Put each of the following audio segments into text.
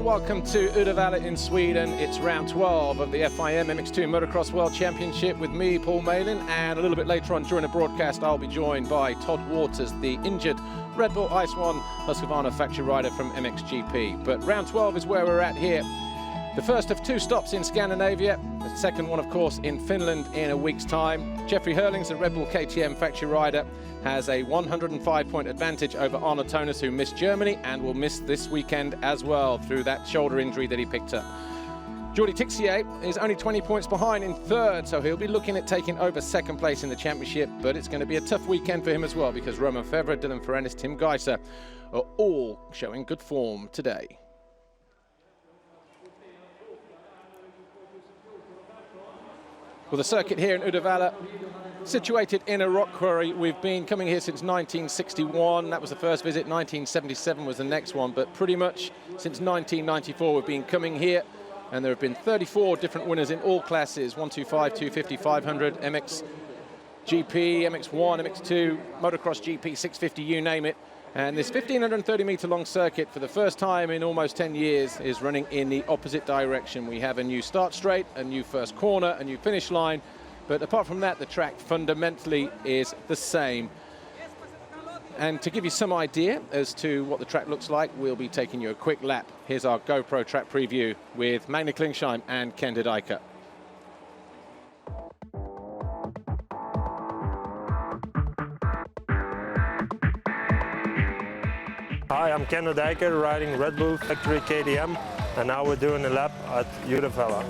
everyone, welcome to Uddevalla in Sweden. It's round 12 of the FIM MX2 Motocross World Championship with me, Paul Malin, and a little bit later on during the broadcast I'll be joined by Todd Waters, the injured Red Bull Ice 1 Husqvarna factory rider from MXGP. But round 12 is where we're at here. The first of two stops in Scandinavia, the second one of course in Finland in a week's time. Jeffrey Hurlings, a Red Bull KTM factory rider, has a 105-point advantage over Arno Tonis, who missed Germany and will miss this weekend as well through that shoulder injury that he picked up. Jordi Tixier is only 20 points behind in third, so he'll be looking at taking over second place in the championship, but it's going to be a tough weekend for him as well because Roman Fevre, Dylan Ferranis, Tim Geiser are all showing good form today. Well, the circuit here in Uddevalla, situated in a rock quarry. We've been coming here since 1961. That was the first visit. 1977 was the next one. But pretty much since 1994, we've been coming here. And there have been 34 different winners in all classes. 125, 250, 500, MXGP, MX1, MX2, Motocross GP, 650, you name it. And this 1,530-meter long circuit, for the first time in almost 10 years, is running in the opposite direction. We have a new start straight, a new first corner, a new finish line. But apart from that, the track fundamentally is the same. And to give you some idea as to what the track looks like, we'll be taking you a quick lap. Here's our GoPro track preview with Magne Klingsheim and Ken de Dijker. Hi, I'm Ken de Dijker, riding Red Bull Factory KTM, and now we're doing a lap at Uddevalla.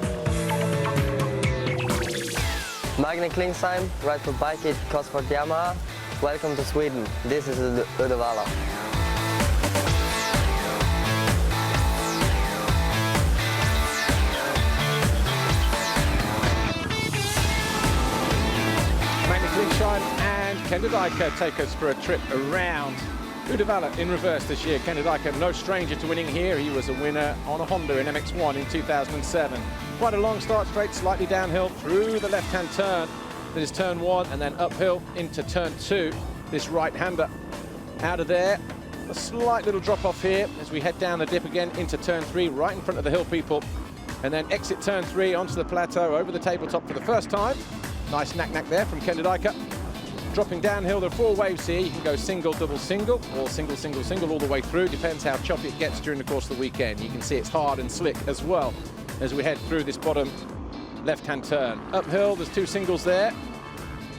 Magne Klingsheim, ride for bike at Cosworth Yamaha. Welcome to Sweden. This is Uddevalla. Magne Klingsheim and Ken de Dijker take us for a trip around Uddevalla in reverse this year. Ken de Dijker, no stranger to winning here. He was a winner on a Honda in MX1 in 2007. Quite a long start straight, slightly downhill through the left-hand turn. That is turn 1, and then uphill into turn 2. This right-hander out of there. A slight little drop off here as we head down the dip again into turn 3, right in front of the hill people. And then exit turn 3 onto the plateau over the tabletop for the first time. Nice knack-knack there from Ken de Dijker. Dropping downhill, there are 4 waves here. You can go single, double, single, or single, single, single all the way through. Depends how choppy it gets during the course of the weekend. You can see it's hard and slick as well as we head through this bottom left-hand turn. Uphill, there's 2 singles there,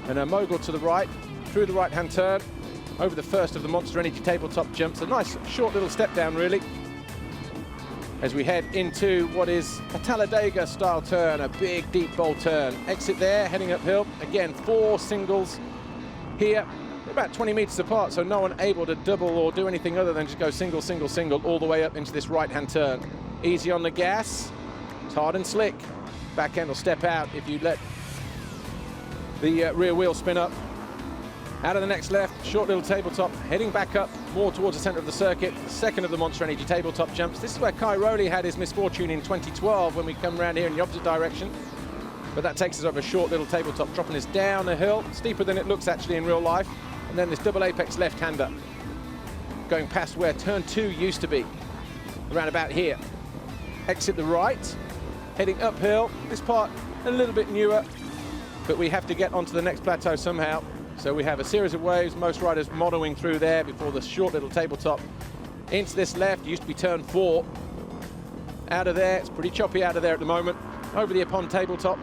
and a mogul to the right, through the right-hand turn, over the first of the Monster Energy tabletop jumps. A nice short little step down, really, as we head into what is a Talladega style turn, a big, deep, bold turn. Exit there, heading uphill. Again, 4 singles here, about 20 meters apart, so no one able to double or do anything other than just go single, single, single all the way up into this right-hand turn. Easy on the gas, it's hard and slick. Back end will step out if you let the rear wheel spin up. Out of the next left, short little tabletop, heading back up more towards the center of the circuit. The second of the Monster Energy tabletop jumps. This is where Kai Rowley had his misfortune in 2012 when we come around here in the opposite direction. But that takes us over a short little tabletop, dropping us down a hill, steeper than it looks actually in real life. And then this double apex left-hander, going past where turn 2 used to be, around about here. Exit the right, heading uphill. This part a little bit newer, but we have to get onto the next plateau somehow. So we have a series of waves, most riders motoring through there before the short little tabletop. Into this left, used to be turn 4. Out of there, it's pretty choppy out of there at the moment. Over the upon tabletop.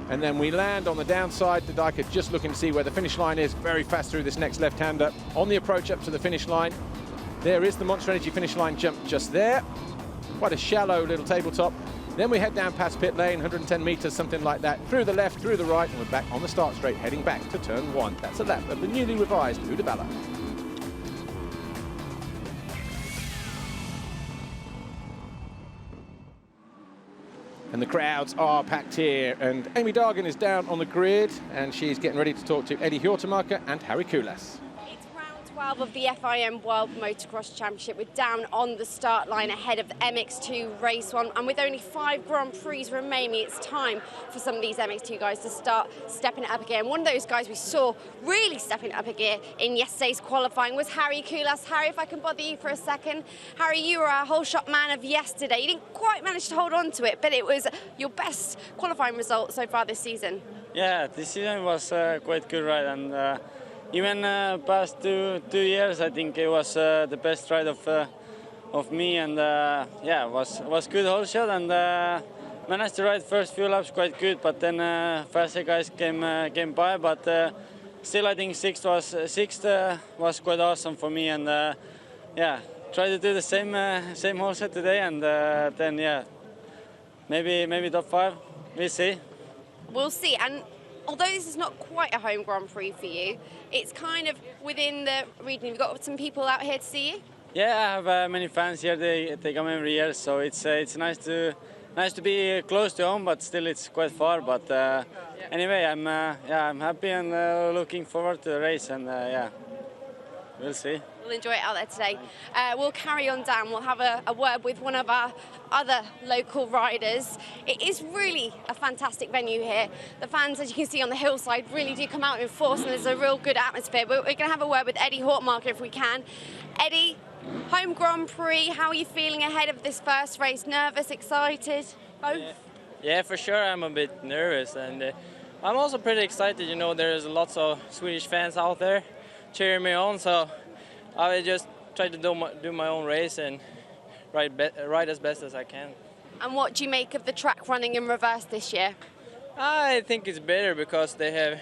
And then we land on the downside. De Dijker just looking to see where the finish line is. Very fast through this next left-hander. On the approach up to the finish line. There is the Monster Energy finish line jump just there. Quite a shallow little tabletop. Then we head down past pit lane, 110 meters, something like that. Through the left, through the right, and we're back on the start straight, heading back to turn 1. That's a lap of the newly revised Uddevalla. And the crowds are packed here, and Amy Dargan is down on the grid, and she's getting ready to talk to Eddie Hjortemarker and Harry Kulas. It's round 12 of the FIM World Motocross Championship. We're down on the start line ahead of the MX2 race one, and with only 5 Grand Prix remaining, it's time for some of these MX2 guys to start stepping it up again. One of those guys we saw really stepping it up again in yesterday's qualifying was Harry Koulas. Harry, if I can bother you for a second. Harry, you were our whole shot man of yesterday. You didn't quite manage to hold on to it, but it was your best qualifying result so far this season. Yeah, this season was quite good ride, and even past two years, I think it was the best ride of me, and yeah, was good whole shot, and managed to ride first few laps quite good, but then faster guys came by, but still I think sixth was quite awesome for me, and yeah, try to do the same whole set today, and then yeah, maybe top 5. We'll see. We'll see. And although this is not quite a home Grand Prix for you, it's kind of within the region. You've got some people out here to see you? Yeah, I have many fans here. They come every year, so it's nice to be close to home, but still it's quite far. But anyway, I'm happy and looking forward to the race, and yeah, we'll see. We'll enjoy it out there today. We'll carry on down. We'll have a word with one of our other local riders. It is really a fantastic venue here. The fans, as you can see on the hillside, really do come out in force, and there's a real good atmosphere. But we're going to have a word with Eddie Hortmarker if we can. Eddie, home Grand Prix, how are you feeling ahead of this first race? Nervous, excited, both? Yeah, for sure I'm a bit nervous, and I'm also pretty excited. You know, there's lots of Swedish fans out there cheering me on, so I will just try to do my own race and ride as best as I can. And what do you make of the track running in reverse this year? I think it's better because they have.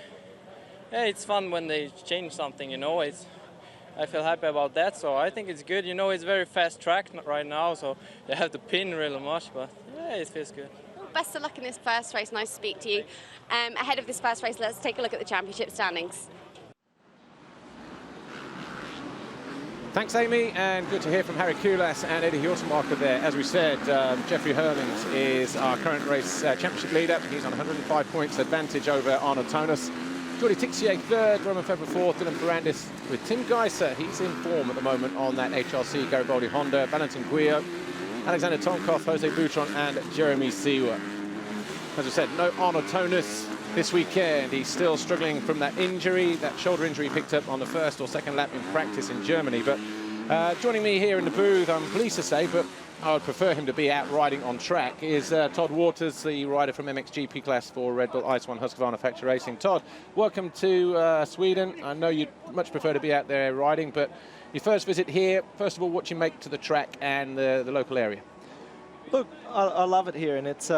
Yeah, it's fun when they change something. You know, I feel happy about that. So I think it's good. You know, it's very fast track right now, so you have to pin really much. But yeah, it feels good. Well, best of luck in this first race. Nice to speak to you. Ahead of this first race, let's take a look at the championship standings. Thanks, Amy, and good to hear from Harry Koulas and Eddie Hortmarker there. As we said, Jeffrey Hurlings is our current race championship leader. He's on 105 points advantage over Arno Tonis. Jordi Tixier third, Roman Febvre fourth, Dylan Ferrandis with Tim Geiser. He's in form at the moment on that HRC Garibaldi Honda. Valentin Guillot, Alexander Tonkov, Jose Boutron and Jeremy Seewer. As I said, no Arno Tonis this weekend. He's still struggling from that injury, that shoulder injury he picked up on the first or second lap in practice in Germany. But joining me here in the booth, I'm pleased to say, but I would prefer him to be out riding on track, is Todd Waters, the rider from MXGP class for Red Bull Ice One Husqvarna Factory Racing. Todd, welcome to Sweden. I know you'd much prefer to be out there riding, but your first visit here, first of all, what you make to the track and the local area? Look, I love it here, and it's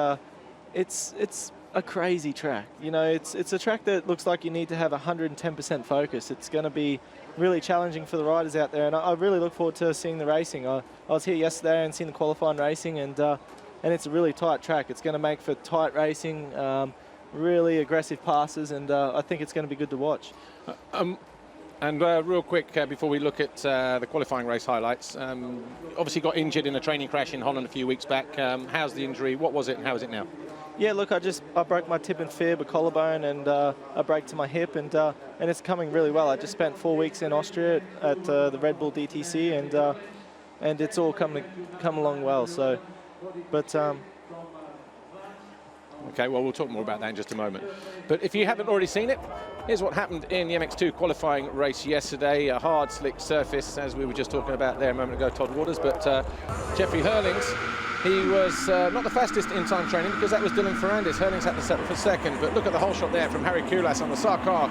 a crazy track. You know, it's a track that looks like you need to have 110% focus. It's going to be really challenging for the riders out there, and I really look forward to seeing the racing. I was here yesterday and seen the qualifying racing, and it's a really tight track. It's going to make for tight racing, really aggressive passes, and I think it's going to be good to watch. And real quick, before we look at the qualifying race highlights, obviously got injured in a training crash in Holland a few weeks back. How's the injury? What was it and how is it now? Yeah, look, I broke my tib and fib, a collarbone, and a break to my hip, and it's coming really well. I just spent 4 weeks in Austria at the Red Bull DTC, and it's all come along well. So, but okay, well, we'll talk more about that in just a moment. But if you haven't already seen it, here's what happened in the MX2 qualifying race yesterday. A hard, slick surface, as we were just talking about there a moment ago, Todd Waters. But Jeffrey Hurlings, he was not the fastest in time training because that was Dylan Ferrandis. Hurlings had to settle for second. But look at the whole shot there from Harry Koulas on the Sarkar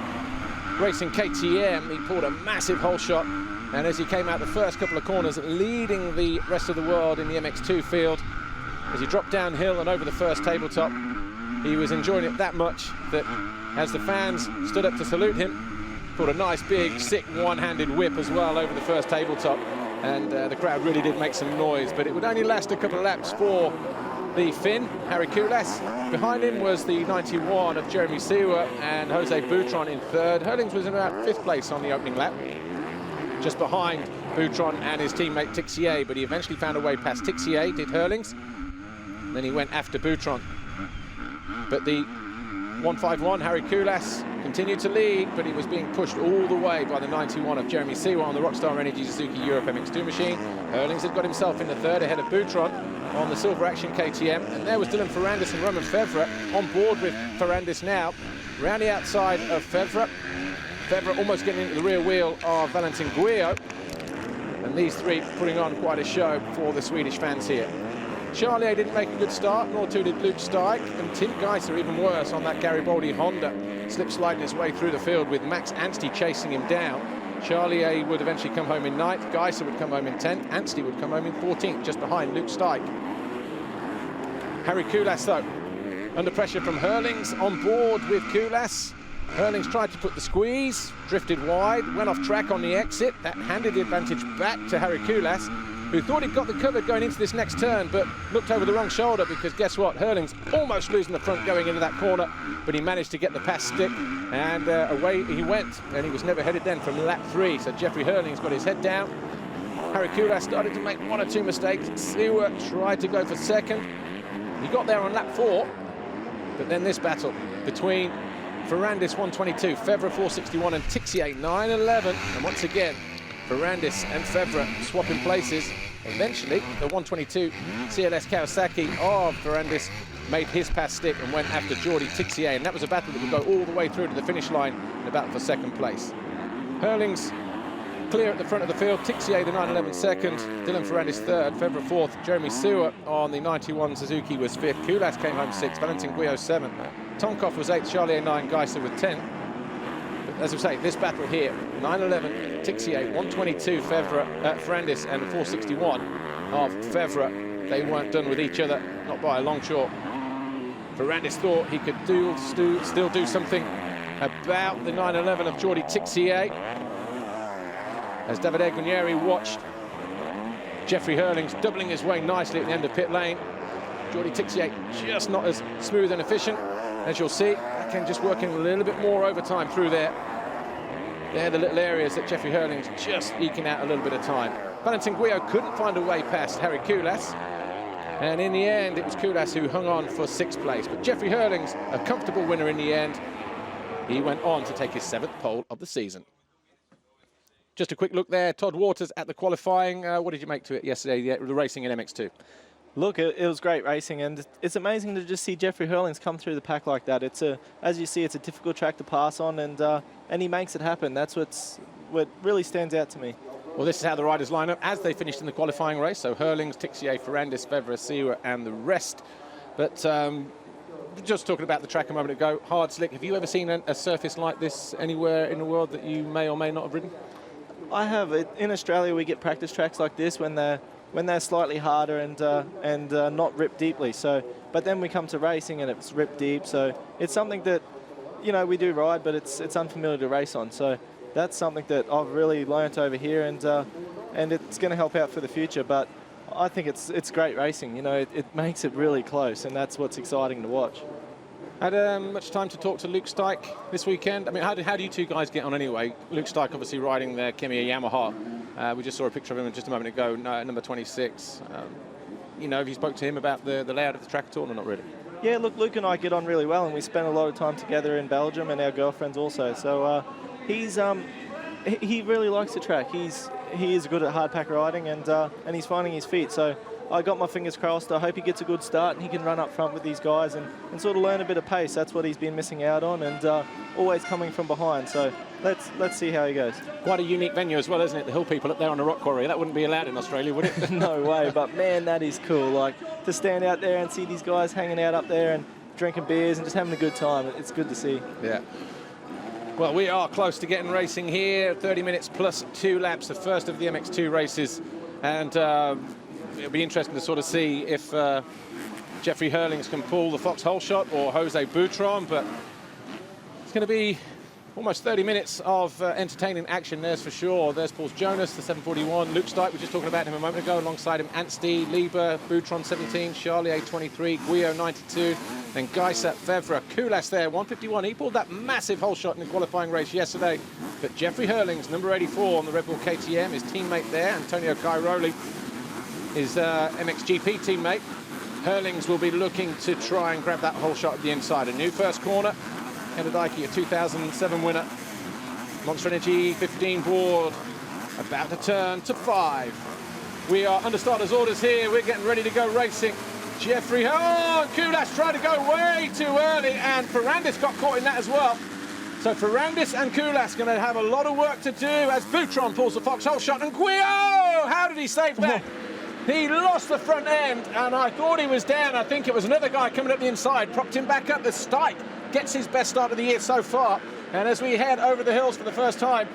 Racing KTM. He pulled a massive whole shot. And as he came out the first couple of corners, leading the rest of the world in the MX2 field, as he dropped downhill and over the first tabletop, he was enjoying it that much that as the fans stood up to salute him, pulled a nice big sick one-handed whip as well over the first tabletop, and the crowd really did make some noise, but it would only last a couple of laps for the Finn, Harry Koulas. Behind him was the 91 of Jeremy Seewer and Jose Boutron in third. Hurlings was in about fifth place on the opening lap, just behind Boutron and his teammate Tixier, but he eventually found a way past Tixier, did Hurlings, and then he went after Boutron. But the 151, Harry Kulas continued to lead, but he was being pushed all the way by the 91 of Jeremy Sewa on the Rockstar Energy Suzuki Europe MX2 machine. Hurlings had got himself in the third ahead of Boutron on the Silver Action KTM, and there was Dylan Ferrandis and Roman Fevre on board with Ferrandis now, round the outside of Fevre. Fevre almost getting into the rear wheel of Valentin Guillot, and these three putting on quite a show for the Swedish fans here. Charlier didn't make a good start, nor too did Luke Steig, and Tim Geiser even worse on that Garibaldi Honda, slip sliding his way through the field with Max Anstey chasing him down. Charlier would eventually come home in 9th, Geiser would come home in 10th, Anstey would come home in 14th, just behind Luke Steig. Harry Kulas, though, under pressure from Hurlings, on board with Kulas. Hurlings tried to put the squeeze, drifted wide, went off track on the exit. That handed the advantage back to Harry Kulas, who thought he'd got the cover going into this next turn, but looked over the wrong shoulder, because guess what? Hurlings almost losing the front going into that corner, but he managed to get the pass stick, and away he went, and he was never headed then from lap 3. So Jeffrey Hurlings got his head down. Harry Kulas started to make 1 or 2 mistakes. Sewa tried to go for second. He got there on lap 4, but then this battle between Ferrandis 122, Fevre 461, and Tixier 911, and once again Ferrandis and Fevre swapping places. Eventually, the 122 CLS Kawasaki of Ferrandis made his pass stick and went after Jordi Tixier, and that was a battle that would go all the way through to the finish line in a battle for second place. Hurlings clear at the front of the field, Tixier the 911 second, Dylan Ferrandis third, Fevre fourth, Jeremy Sewa on the 91 Suzuki was fifth, Kulas came home sixth, Valentin Guillot seventh, Tonkov was eighth, Charlier 9, Geiser with 10. As I say, this battle here, 911, Tixier, 122, Ferrandis, and 461 of Fevre. They weren't done with each other, not by a long shot. Ferrandis thought he could still do something about the 911 of Jordi Tixier. As Davide Guarnieri watched Jeffrey Hurlings doubling his way nicely at the end of pit lane. Jordi Tixier just not as smooth and efficient. As you'll see, Aken just working a little bit more overtime through there. They're the little areas that Jeffrey Hurlings just eking out a little bit of time. Valentin Guillot couldn't find a way past Harry Kulas, and in the end it was Kulas who hung on for 6th place. But Jeffrey Hurlings, a comfortable winner in the end. He went on to take his 7th pole of the season. Just a quick look there, Todd Waters at the qualifying. What did you make to it yesterday, the racing in MX2? Look, it was great racing, and it's amazing to just see Jeffrey Hurlings come through the pack like that. As you see, it's a difficult track to pass on, and he makes it happen. That's what really stands out to me. Well, this is how the riders line up as they finished in the qualifying race. So Hurlings, Tixier, Ferrandis, Fevre, Sewa, and the rest. But just talking about the track a moment ago, hard slick. Have you ever seen a surface like this anywhere in the world that you may or may not have ridden? I have. In Australia, we get practice tracks like this when they're slightly harder and not ripped deeply. So, but then we come to racing and it's ripped deep. So it's something that, you know, we do ride, but it's unfamiliar to race on. So that's something that I've really learnt over here, and it's going to help out for the future. But I think it's great racing. You know, it makes it really close, and that's what's exciting to watch. Had much time to talk to Luke Steig this weekend? I mean, how do you two guys get on anyway? Luke Steig obviously riding the Kemiya Yamaha. We just saw a picture of him just a moment ago, number 26. You know, have you spoke to him about the layout of the track at all, or not really? Yeah, look, Luke and I get on really well, and we spend a lot of time together in Belgium, and our girlfriends also. So he really likes the track. He is good at hardpack riding, and he's finding his feet. So I got my fingers crossed. I hope he gets a good start and he can run up front with these guys and sort of learn a bit of pace. That's what he's been missing out on, and always coming from behind. So let's see how he goes. Quite a unique venue as well, isn't it? The hill people up there on the rock quarry. That wouldn't be allowed in Australia, would it? No way, but man, that is cool. Like, to stand out there and see these guys hanging out up there and drinking beers and just having a good time. It's good to see. Yeah. Well, we are close to getting racing here. 30 minutes plus 2 laps, the first of the MX2 races. And it'll be interesting to sort of see if Jeffrey Hurlings can pull the Fox hole shot or Jose Boutron, but it's going to be almost 30 minutes of entertaining action, there's for sure. There's Paul Jonas, the 741. Luke Steig, we were just talking about him a moment ago. Alongside him, Anstey, Lieber, Boutron 17, Charlier 23, Guillot 92, then Geiser, Fevre, Kulas there, 151. He pulled that massive hole shot in the qualifying race yesterday. But Jeffrey Hurlings, number 84 on the Red Bull KTM, his teammate there, Antonio Cairoli, his MXGP teammate. Hurlings will be looking to try and grab that hole shot at the inside. A new first corner. Kenda Daika, your 2007 winner. Monster Energy 15 board, about to turn to 5. We are under starters orders here. We're getting ready to go racing. Jeffrey, oh, Kulas tried to go way too early, and Ferrandis got caught in that as well. So Ferrandis and Kulas going to have a lot of work to do as Boutron pulls the foxhole shot, and Guillaume, how did he save that? He lost the front end, and I thought he was down. I think it was another guy coming up the inside, propped him back up. The Stike gets his best start of the year so far. And as we head over the hills for the first time,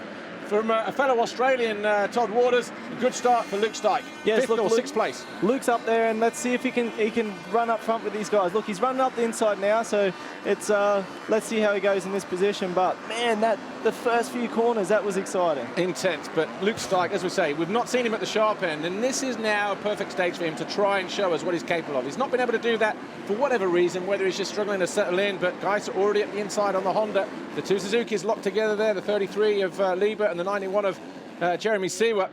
from a fellow Australian, Todd Waters, a good start for Luke Stike. Yes, 5th or 6th place. Luke's up there, and let's see if he can run up front with these guys. Look, he's running up the inside now, so it's let's see how he goes in this position. But man, the first few corners, that was exciting. Intense, but Luke Stike, as we say, we've not seen him at the sharp end, and this is now a perfect stage for him to try and show us what he's capable of. He's not been able to do that for whatever reason, whether he's just struggling to settle in, but guys are already at the inside on the Honda. The 2 Suzuki's locked together there, the 33 of Liebert and the 91 of Jeremy Seawer.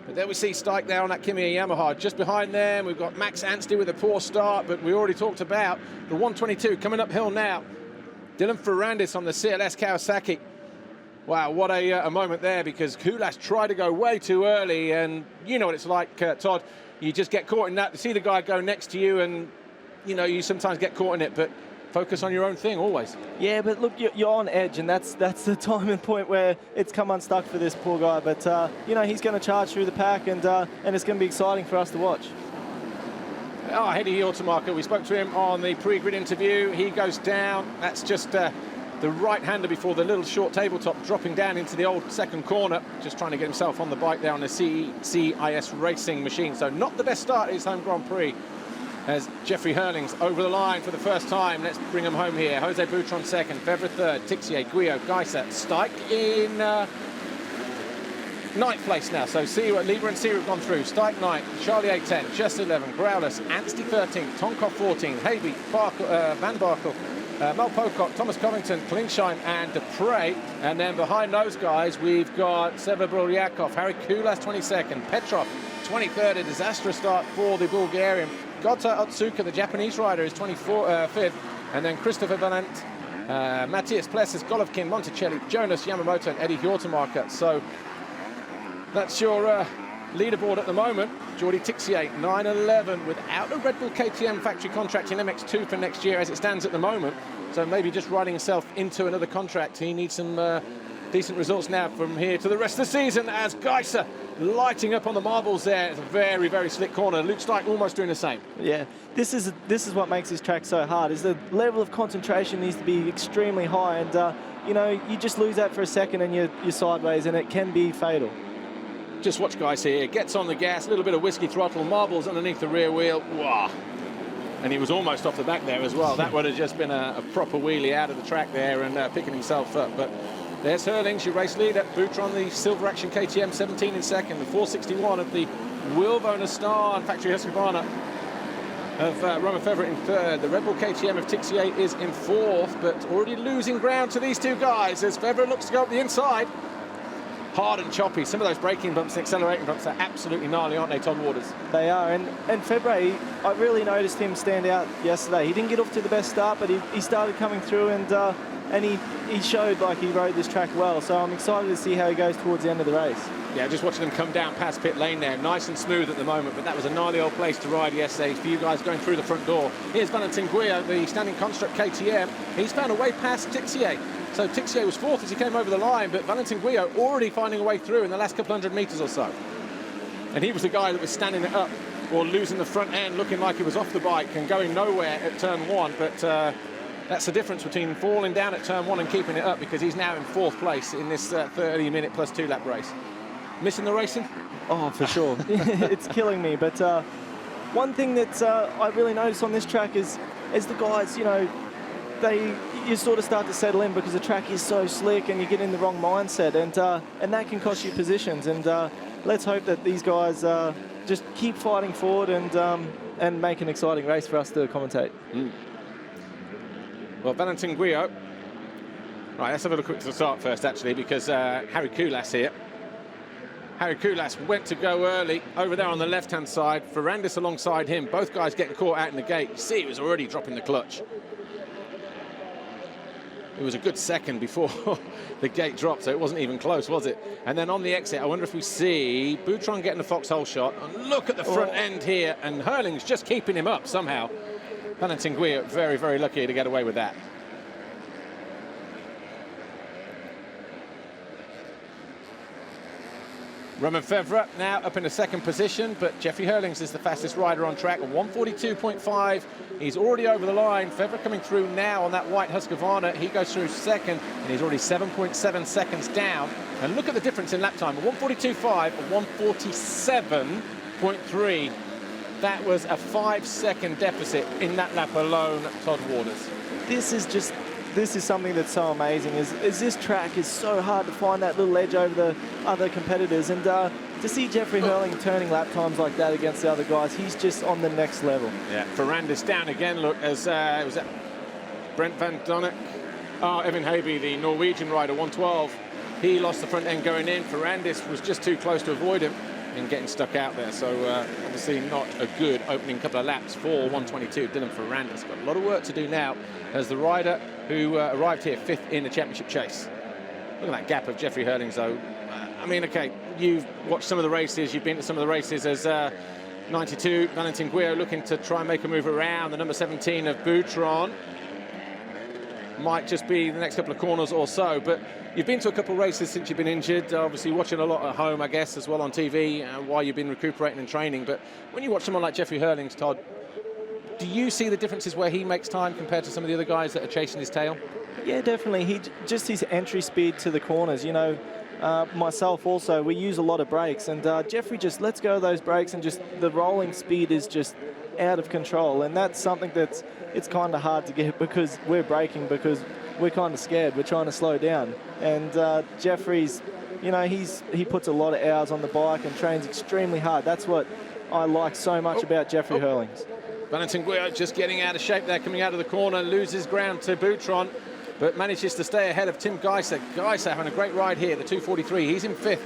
But there we see Stike there on that Kimiya Yamaha. Just behind them, we've got Max Anstey with a poor start, but we already talked about the 122 coming uphill now. Dylan Ferrandis on the CLS Kawasaki. Wow, what a moment there, because Kulas tried to go way too early, and you know what it's like, Todd. You just get caught in that. You see the guy go next to you, and you know you sometimes get caught in it, but focus on your own thing always. Yeah, but look, you're on edge, and that's the time and point where it's come unstuck for this poor guy. But you know, he's going to charge through the pack, and it's going to be exciting for us to watch. Oh, Hedy Hjortemarker, we spoke to him on the pre-grid interview. He goes down. That's just the right-hander before the little short tabletop, dropping down into the old second corner, just trying to get himself on the bike there on the CIS racing machine. So not the best start at his home Grand Prix, as Jeffrey Hurling's over the line for the first time. Let's bring him home here. Jose Boutron second, Febvre third, Tixier, Guyot, Geisser, Stike in 9th place now. So Lieber and Seawer have gone through. Stike 9th, Charlie 10, Jess 11, Growlers, Anstey 13, Tonkov 14, Havey, Van Barkel, Mel Pocock, Thomas Covington, Klingsheim and Dupre. And then behind those guys, we've got Seba Brolyakov, Harry Kulas 22nd, Petrov 23rd, a disastrous start for the Bulgarian. Gota Otsuka, the Japanese rider, is 5th. And then Christopher Valent, Matthias Plessis, Golovkin, Monticelli, Jonas Yamamoto and Eddie Hjortemarker. So that's your leaderboard at the moment. Jordi Tixier, 9-11, without a Red Bull KTM factory contract in MX2 for next year as it stands at the moment. So maybe just riding himself into another contract. He needs some decent results now from here to the rest of the season, as Geisser lighting up on the marbles there. It's a very, very slick corner. Luke Stike almost doing the same. Yeah, this is what makes this track so hard, is the level of concentration needs to be extremely high, and you know, you just lose that for a second and you're sideways, and it can be fatal. Just watch guys here, gets on the gas, a little bit of whiskey throttle, marbles underneath the rear wheel. Wow. And he was almost off the back there as well. That would have just been a proper wheelie out of the track there and picking himself up. But there's Hurlings, your race leader. Boutron, the Silver Action KTM, 17 in second. The 461 of the Wilvo Nastar factory Husqvarna of Romain Febvre in third. The Red Bull KTM of Tixier is in fourth, but already losing ground to these two guys as Febvre looks to go up the inside. Hard and choppy. Some of those braking bumps and accelerating bumps are absolutely gnarly, aren't they, Todd Waters? They are, and Febvre, I really noticed him stand out yesterday. He didn't get off to the best start, but he started coming through, and he showed like he rode this track well. So I'm excited to see how he goes towards the end of the race. Yeah, just watching him come down past pit lane there, nice and smooth at the moment, but that was a gnarly old place to ride yesterday for you guys going through the front door. Here's Valentin Guyot, the standing construct KTM. He's found a way past Tixier. So Tixier was fourth as he came over the line, but Valentin Guyot already finding a way through in the last couple hundred meters or so. And he was the guy that was standing it up or losing the front end, looking like he was off the bike and going nowhere at turn one. But that's the difference between falling down at turn one and keeping it up, because he's now in fourth place in this 30-minute plus 2-lap race. Missing the racing? Oh, for sure. It's killing me. But one thing that I really noticed on this track is the guys, you know, you sort of start to settle in because the track is so slick and you get in the wrong mindset, and that can cost you positions. And let's hope that these guys just keep fighting forward and make an exciting race for us to commentate. Well, Valentin Guyot. Right, let's have a look at the start first, actually, because Harry Kulas here. Harry Kulas went to go early over there on the left-hand side. Ferrandis alongside him. Both guys getting caught out in the gate. You see, he was already dropping the clutch. It was a good second before the gate dropped, so it wasn't even close, was it? And then on the exit, I wonder if we see Boutron getting the foxhole shot. And look at the front end here, and Hurling's just keeping him up somehow. Valentin Guyot very, very lucky to get away with that. Roman Fevre now up in the second position, but Jeffrey Hurlings is the fastest rider on track, 1:42.5. He's already over the line. Fevre coming through now on that white Husqvarna. He goes through second, and he's already 7.7 seconds down. And look at the difference in lap time, 1:42.5, 1:47.3. That was a 5-second deficit in that lap alone, Todd Waters. This is something that's so amazing, is this track is so hard to find that little edge over the other competitors, and to see Jeffrey Hurling turning lap times like that against the other guys, he's just on the next level. Yeah, Ferrandis down again, look, as was that Brent van Donnek. Evan Habe, the Norwegian rider, 112. He lost the front end going in. Ferrandis was just too close to avoid him and getting stuck out there. So obviously not a good opening couple of laps for 122. Dylan Ferrandis got a lot of work to do now as the rider who arrived here 5th in the championship chase. Look at that gap of Jeffrey Hurlings, though. I mean, okay, you've watched some of the races, you've been to some of the races as 92, Valentin Guyot looking to try and make a move around. The number 17 of Boutron might just be the next couple of corners or so, but you've been to a couple of races since you've been injured, obviously watching a lot at home, I guess, as well on TV while you've been recuperating and training. But when you watch someone like Jeffrey Hurlings, Todd, do you see the differences where he makes time compared to some of the other guys that are chasing his tail? Yeah, definitely. Just his entry speed to the corners, you know, myself also, we use a lot of brakes, and Jeffrey just lets go of those brakes, and just the rolling speed is just out of control, and that's something it's kind of hard to get because we're braking, because we're kind of scared. We're trying to slow down, and Jeffrey's, you know, he puts a lot of hours on the bike and trains extremely hard. That's what I like so much about Jeffrey Hurlings. Valentin Guyot just getting out of shape there, coming out of the corner, loses ground to Boutron, but manages to stay ahead of Tim Geiser. Geiser having a great ride here, the 2:43. He's in 5th.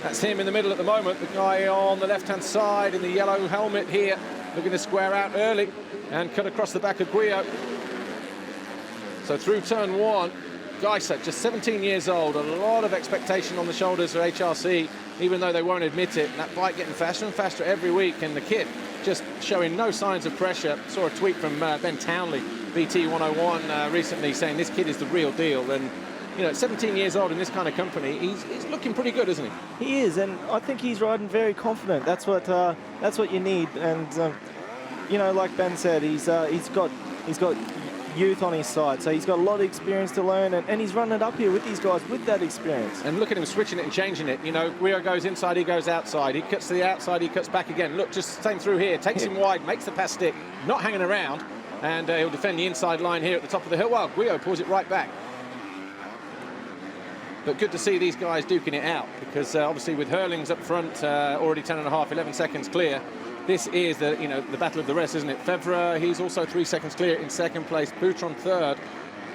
That's him in the middle at the moment. The guy on the left-hand side in the yellow helmet here, looking to square out early and cut across the back of Guyot. So through turn 1, Geiser, just 17 years old, a lot of expectation on the shoulders of HRC, even though they won't admit it. And that bike getting faster and faster every week, and the kid just showing no signs of pressure. Saw a tweet from Ben Townley, BT 101, recently saying this kid is the real deal. And you know, at 17 years old in this kind of company, he's looking pretty good, isn't he? He is, and I think he's riding very confident. That's what you need. And you know, like Ben said, he's got youth on his side, so he's got a lot of experience to learn, and he's running it up here with these guys with that experience. And look at him switching it and changing it. You know, Guyot goes inside, he goes outside. He cuts to the outside, he cuts back again. Look, just same through here. Takes him wide, makes the pass stick, not hanging around, and he'll defend the inside line here at the top of the hill. Well, Guyot pulls it right back. But good to see these guys duking it out, because obviously with Hurlings up front, already 10.5, 11 seconds clear. This is the battle of the rest, isn't it? Fevre, he's also 3 seconds clear in second place. Boutron 3rd,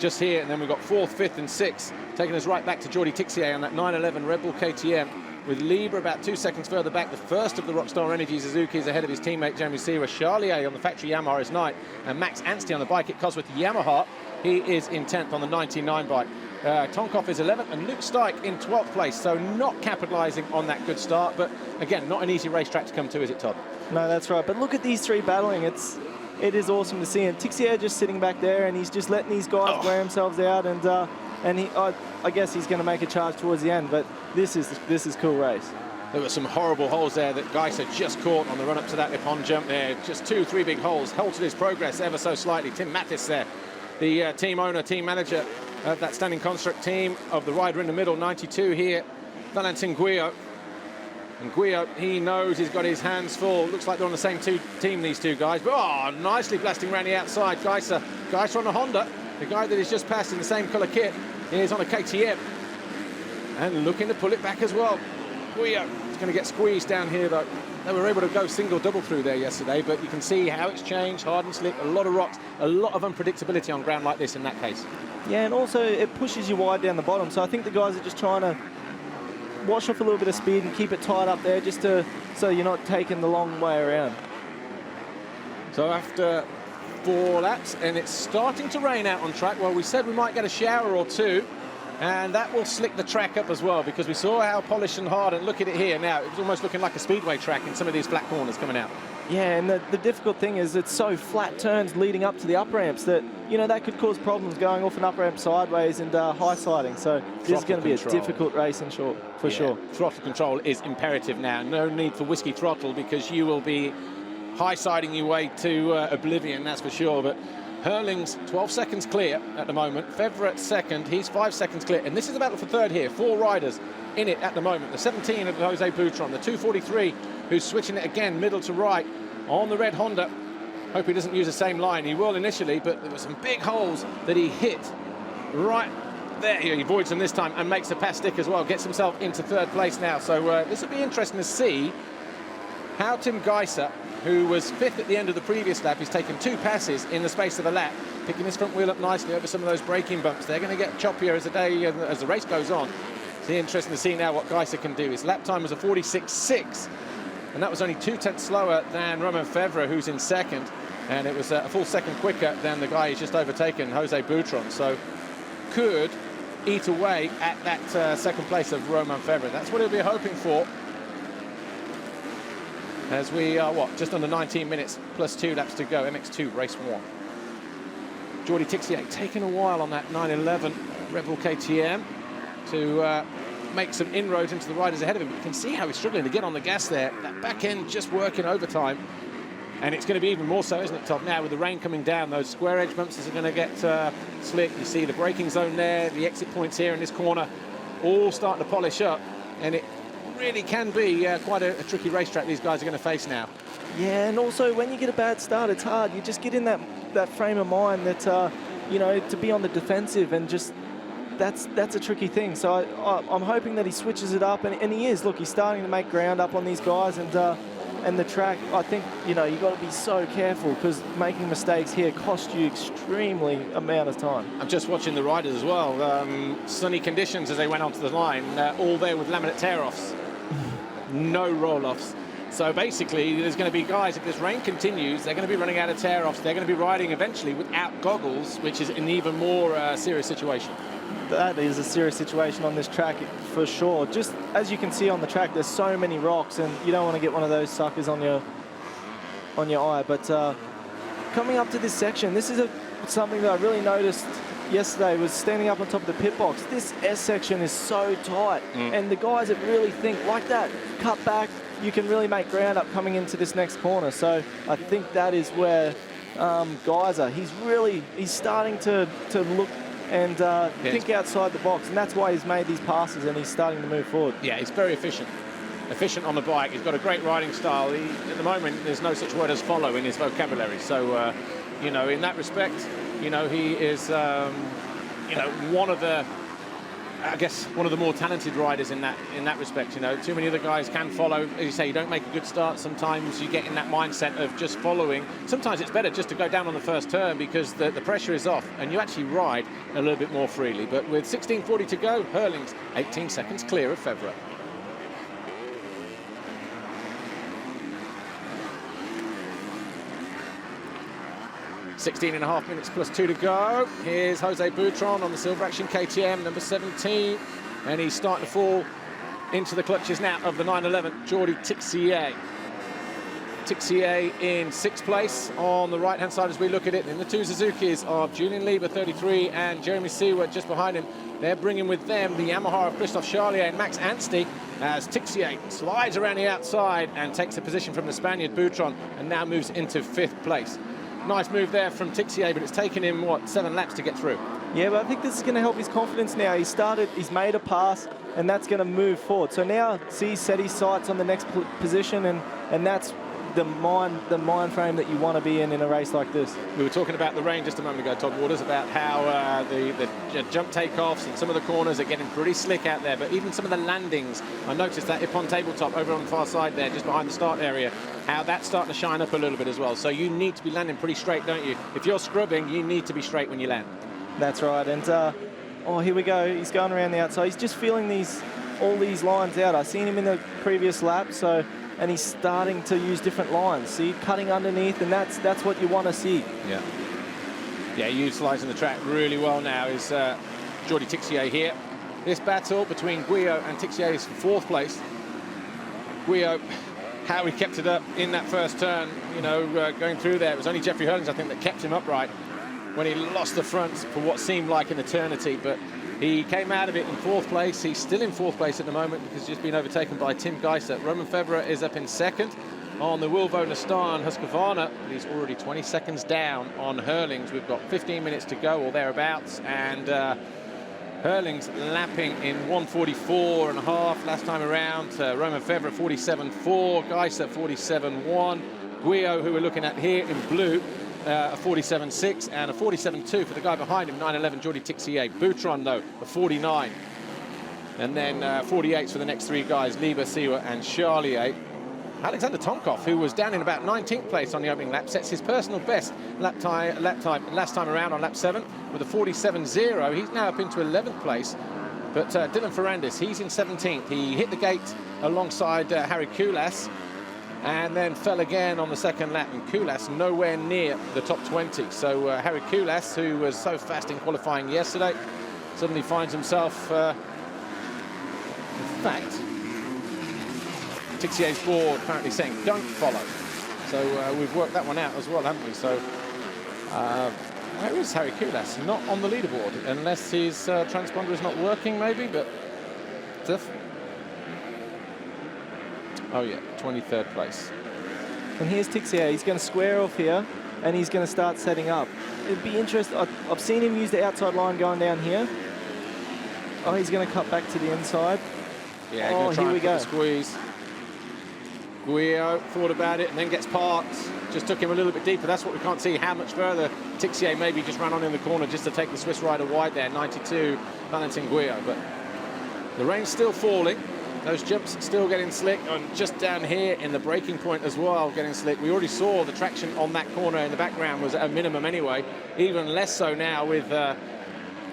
just here, and then we've got 4th, 5th, and 6th, taking us right back to Jordi Tixier on that 911 Red Bull KTM, with Lieber about 2 seconds further back. The first of the Rockstar Energy Suzuki is ahead of his teammate Jeremy Seawer. Charlier on the factory Yamaha is 9th, and Max Anstey on the bike at Cosworth Yamaha, he is in 10th on the 99 bike. Tonkov is 11th, and Luke Stike in 12th place, so not capitalising on that good start, but again, not an easy racetrack to come to, is it, Todd? No, that's right. But look at these three battling. It is awesome to see. And Tixier just sitting back there, and he's just letting these guys wear themselves out. And I guess he's going to make a charge towards the end. But this is a cool race. There were some horrible holes there that Geiser just caught on the run up to that Nippon jump there. Just 2-3 big holes, halted his progress ever so slightly. Tim Mattis there, the team owner, team manager of that standing construct team of the rider in the middle, 92 here, Valentin Guyot. And Guyot, he knows he's got his hands full. Looks like they're on the same team, these two guys. But, nicely blasting around the outside. Geiser on a Honda. The guy that he's just passed in the same colour kit is on a KTM. And looking to pull it back as well. Guyot is going to get squeezed down here, though. They were able to go single-double through there yesterday, but you can see how it's changed. Hard and slick, a lot of rocks, a lot of unpredictability on ground like this in that case. Yeah, and also it pushes you wide down the bottom. So I think the guys are just trying to wash off a little bit of speed and keep it tight up there, just so you're not taking the long way around. So after 4 laps, and it's starting to rain out on track. Well, we said we might get a shower or two, and that will slick the track up as well, because we saw how polished and hard, and look at it here now. It's almost looking like a speedway track in some of these flat corners coming out. Yeah, and the difficult thing is it's so flat turns leading up to the up ramps that, you know, that could cause problems going off an up ramp sideways and high sliding. So this is going to be a difficult race in short, for sure. Throttle control is imperative now. No need for whiskey throttle, because you will be high siding your way to oblivion, that's for sure. But Hurling's 12 seconds clear at the moment. Fevre second, he's 5 seconds clear. And this is the battle for third here. 4 riders in it at the moment. The 17 of Jose Boutron, the 243 who's switching it again, middle to right on the red Honda. Hope he doesn't use the same line. He will initially, but there were some big holes that he hit right there. He avoids them this time and makes a pass stick as well. Gets himself into third place now. So this will be interesting to see how Tim Geiser, who was 5th at the end of the previous lap, he's taken 2 passes in the space of a lap, picking his front wheel up nicely over some of those braking bumps. They're going to get choppier as the race goes on. It's interesting to see now what Geiser can do. His lap time was a 46.6, and that was only 2/10 slower than Romain Fevre, who's in second, and it was a full second quicker than the guy he's just overtaken, Jose Boutron. So could eat away at that second place of Romain Fevre. That's what he'll be hoping for, as we are, just under 19 minutes plus 2 laps to go. MX2 race 1. Jordi Tixier taking a while on that 911 Red Bull KTM to make some inroads into the riders ahead of him. But you can see how he's struggling to get on the gas there. That back end just working overtime. And it's going to be even more so, isn't it, Todd? Now with the rain coming down, those square edge bumps are going to get slick. You see the braking zone there, the exit points here in this corner, all starting to polish up. And it really can be quite a tricky racetrack these guys are going to face now. Yeah, and also when you get a bad start, it's hard. You just get in that frame of mind that, you know, to be on the defensive, and just that's a tricky thing. So I'm hoping that he switches it up, and he is. Look, he's starting to make ground up on these guys, and the track, I think, you know, you've got to be so careful, because making mistakes here cost you extremely amount of time. I'm just watching the riders as well. Sunny conditions as they went onto the line, all there with laminate tear-offs. No roll-offs. So basically, there's going to be guys, if this rain continues, they're going to be running out of tear-offs. They're going to be riding eventually without goggles, which is an even more serious situation. That is a serious situation on this track for sure. Just as you can see on the track, there's so many rocks, and you don't want to get one of those suckers on your eye. But coming up to this section, this is something that I really noticed yesterday, was standing up on top of the pit box. This S section is so tight, and the guys that really think like that, cut back, you can really make ground up coming into this next corner. So I think that is where Geiser, he's starting to look and think outside the box, and that's why he's made these passes and he's starting to move forward. Yeah, he's very efficient on the bike. He's got a great riding style. At the moment, there's no such word as follow in his vocabulary. So, you know, in that respect, you know, he is, you know, one of the more talented riders in that respect. You know, too many other guys can follow. As you say, you don't make a good start. Sometimes you get in that mindset of just following. Sometimes it's better just to go down on the first turn, because the pressure is off and you actually ride a little bit more freely. But with 16:40 to go, Hurling's 18 seconds clear of Fevre. .5 minutes plus 2 to go. Here's Jose Boutron on the Silver Action KTM, number 17. And he's starting to fall into the clutches now of the 911, Jordi Tixier. Tixier in 6th place on the right-hand side as we look at it. In the 2 Suzukis of Julian Lieber, 33, and Jeremy Seward just behind him. They're bringing with them the Yamaha of Christophe Charlier and Max Anstey, as Tixier slides around the outside and takes a position from the Spaniard Boutron, and now moves into 5th place. Nice move there from Tixier, but it's taken him, 7 laps to get through. Yeah, but I think this is going to help his confidence now. He's made a pass, and that's going to move forward. So now, see, set his sights on the next position, and that's the mind frame that you want to be in a race like this. We were talking about the rain just a moment ago, Todd Waters, about how the jump takeoffs and some of the corners are getting pretty slick out there, but even some of the landings, I noticed that Ippon tabletop over on the far side there, just behind the start area, how that's starting to shine up a little bit as well. So you need to be landing pretty straight, don't you? If you're scrubbing, you need to be straight when you land. That's right, and oh, here we go. He's going around the outside. He's just feeling all these lines out. I've seen him in the previous lap, so and he's starting to use different lines. See, cutting underneath, and that's what you want to see. Yeah. Yeah, utilising the track really well now is Jordi Tixier here. This battle between Guyot and Tixier is for 4th place. Guyot, how he kept it up in that first turn, you know, going through there. It was only Jeffrey Hurlings, I think, that kept him upright when he lost the front for what seemed like an eternity. But he came out of it in 4th place. He's still in 4th place at the moment because he's just been overtaken by Tim Geiser. Roman Federer is up in 2nd on the Wilvo Nastan Husqvarna. He's already 20 seconds down on Hurlings. We've got 15 minutes to go or thereabouts, and Hurlings lapping in 1:44.5 last time around. Roman Federer 47.4, Geiser 47.1. Guyot, who we're looking at here in blue, a 47.6, and a 47.2 for the guy behind him, 9:11, Jordi Tixier. Boutron, though, a 49. And then 48s for the next 3 guys, Lieber, Siwa, and Charlier. Alexander Tomkov, who was down in about 19th place on the opening lap, sets his personal best lap time last time around on lap 7 with a 47.0. He's now up into 11th place. But Dylan Ferrandis, he's in 17th. He hit the gate alongside Harry Koulas and then fell again on the 2nd lap, and Koulas nowhere near the top 20. So Harry Koulas, who was so fast in qualifying yesterday, suddenly finds himself, in fact, Tixier's board apparently saying don't follow. So we've worked that one out as well, haven't we? So where is Harry Koulas? Not on the leaderboard, unless his transponder is not working, maybe, but oh yeah, 23rd place. And here's Tixier. He's going to square off here, and he's going to start setting up. It'd be interesting. I've seen him use the outside line going down here. Oh, he's going to cut back to the inside. Yeah, oh, here we go. Squeeze. Guyot thought about it and then gets parked. Just took him a little bit deeper. That's what we can't see, how much further Tixier maybe just ran on in the corner just to take the Swiss rider wide there, 92, Valentin Guyot. But the rain's still falling. Those jumps still getting slick, and just down here in the braking point as well, getting slick. We already saw the traction on that corner in the background was at a minimum anyway, even less so now with,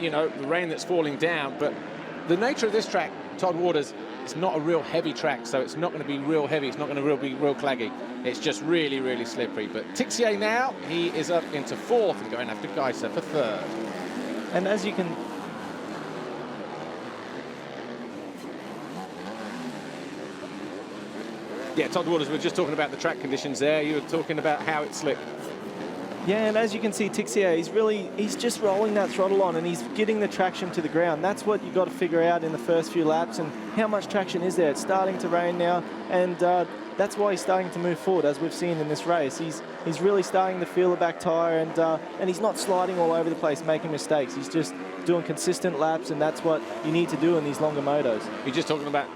you know, the rain that's falling down. But the nature of this track, Todd Waters, it's not a real heavy track, so it's not going to be real heavy. It's not going to be real claggy. It's just really, really slippery. But Tixier now, he is up into 4th and going after Geiser for 3rd. And as you can... Yeah, Todd Waters, we were just talking about the track conditions there. You were talking about how it's slick. Yeah, and as you can see, Tixier, he's just rolling that throttle on and he's getting the traction to the ground. That's what you've got to figure out in the first few laps, and how much traction is there. It's starting to rain now, and that's why he's starting to move forward, as we've seen in this race. He's really starting to feel the back tyre, and he's not sliding all over the place, making mistakes. He's just doing consistent laps, and that's what you need to do in these longer motos. You're just talking about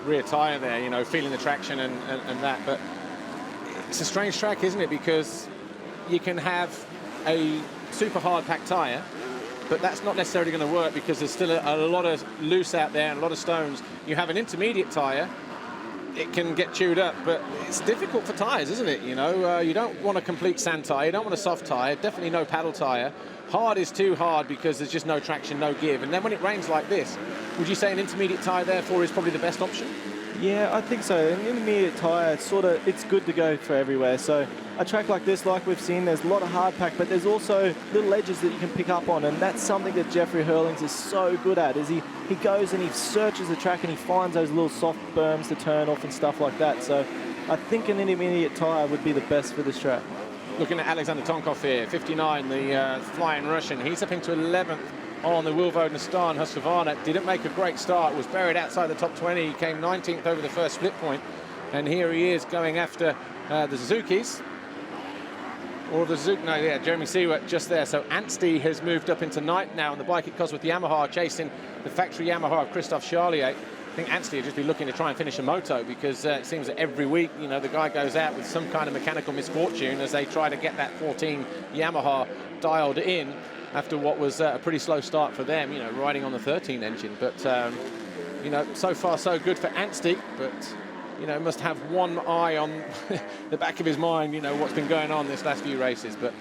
rear tyre there, you know, feeling the traction and that, but it's a strange track, isn't it? Because you can have a super hard packed tyre, but that's not necessarily going to work because there's still a lot of loose out there and a lot of stones. You have an intermediate tyre, it can get chewed up, but it's difficult for tyres, isn't it? You know, you don't want a complete sand tyre, you don't want a soft tyre, definitely no paddle tyre. Hard is too hard because there's just no traction, no give. And then when it rains like this, would you say an intermediate tyre therefore is probably the best option? Yeah, I think so. An intermediate tyre, it's good to go for everywhere. So a track like this, like we've seen, there's a lot of hard pack, but there's also little edges that you can pick up on, and that's something that Jeffrey Hurlings is so good at, is he goes and he searches the track and he finds those little soft berms to turn off and stuff like that. So I think an intermediate tyre would be the best for this track. Looking at Alexander Tonkov here, 59, the flying Russian. He's up into 11th on the Wilvo Nastan Husqvarna. Didn't make a great start, was buried outside the top 20. He came 19th over the first split point. And here he is going after the Suzukis. Or the Suzuki, no, yeah, Jeremy Siwa just there. So Anstey has moved up into 9th now on the bike at Cosworth Yamaha, chasing the factory Yamaha of Christophe Charlier. I think Anstey will just be looking to try and finish a moto, because it seems that every week, you know, the guy goes out with some kind of mechanical misfortune as they try to get that 14 Yamaha dialed in after what was a pretty slow start for them, you know, riding on the 13 engine. But, you know, so far so good for Anstey, but, you know, must have one eye on the back of his mind, you know, what's been going on this last few races. But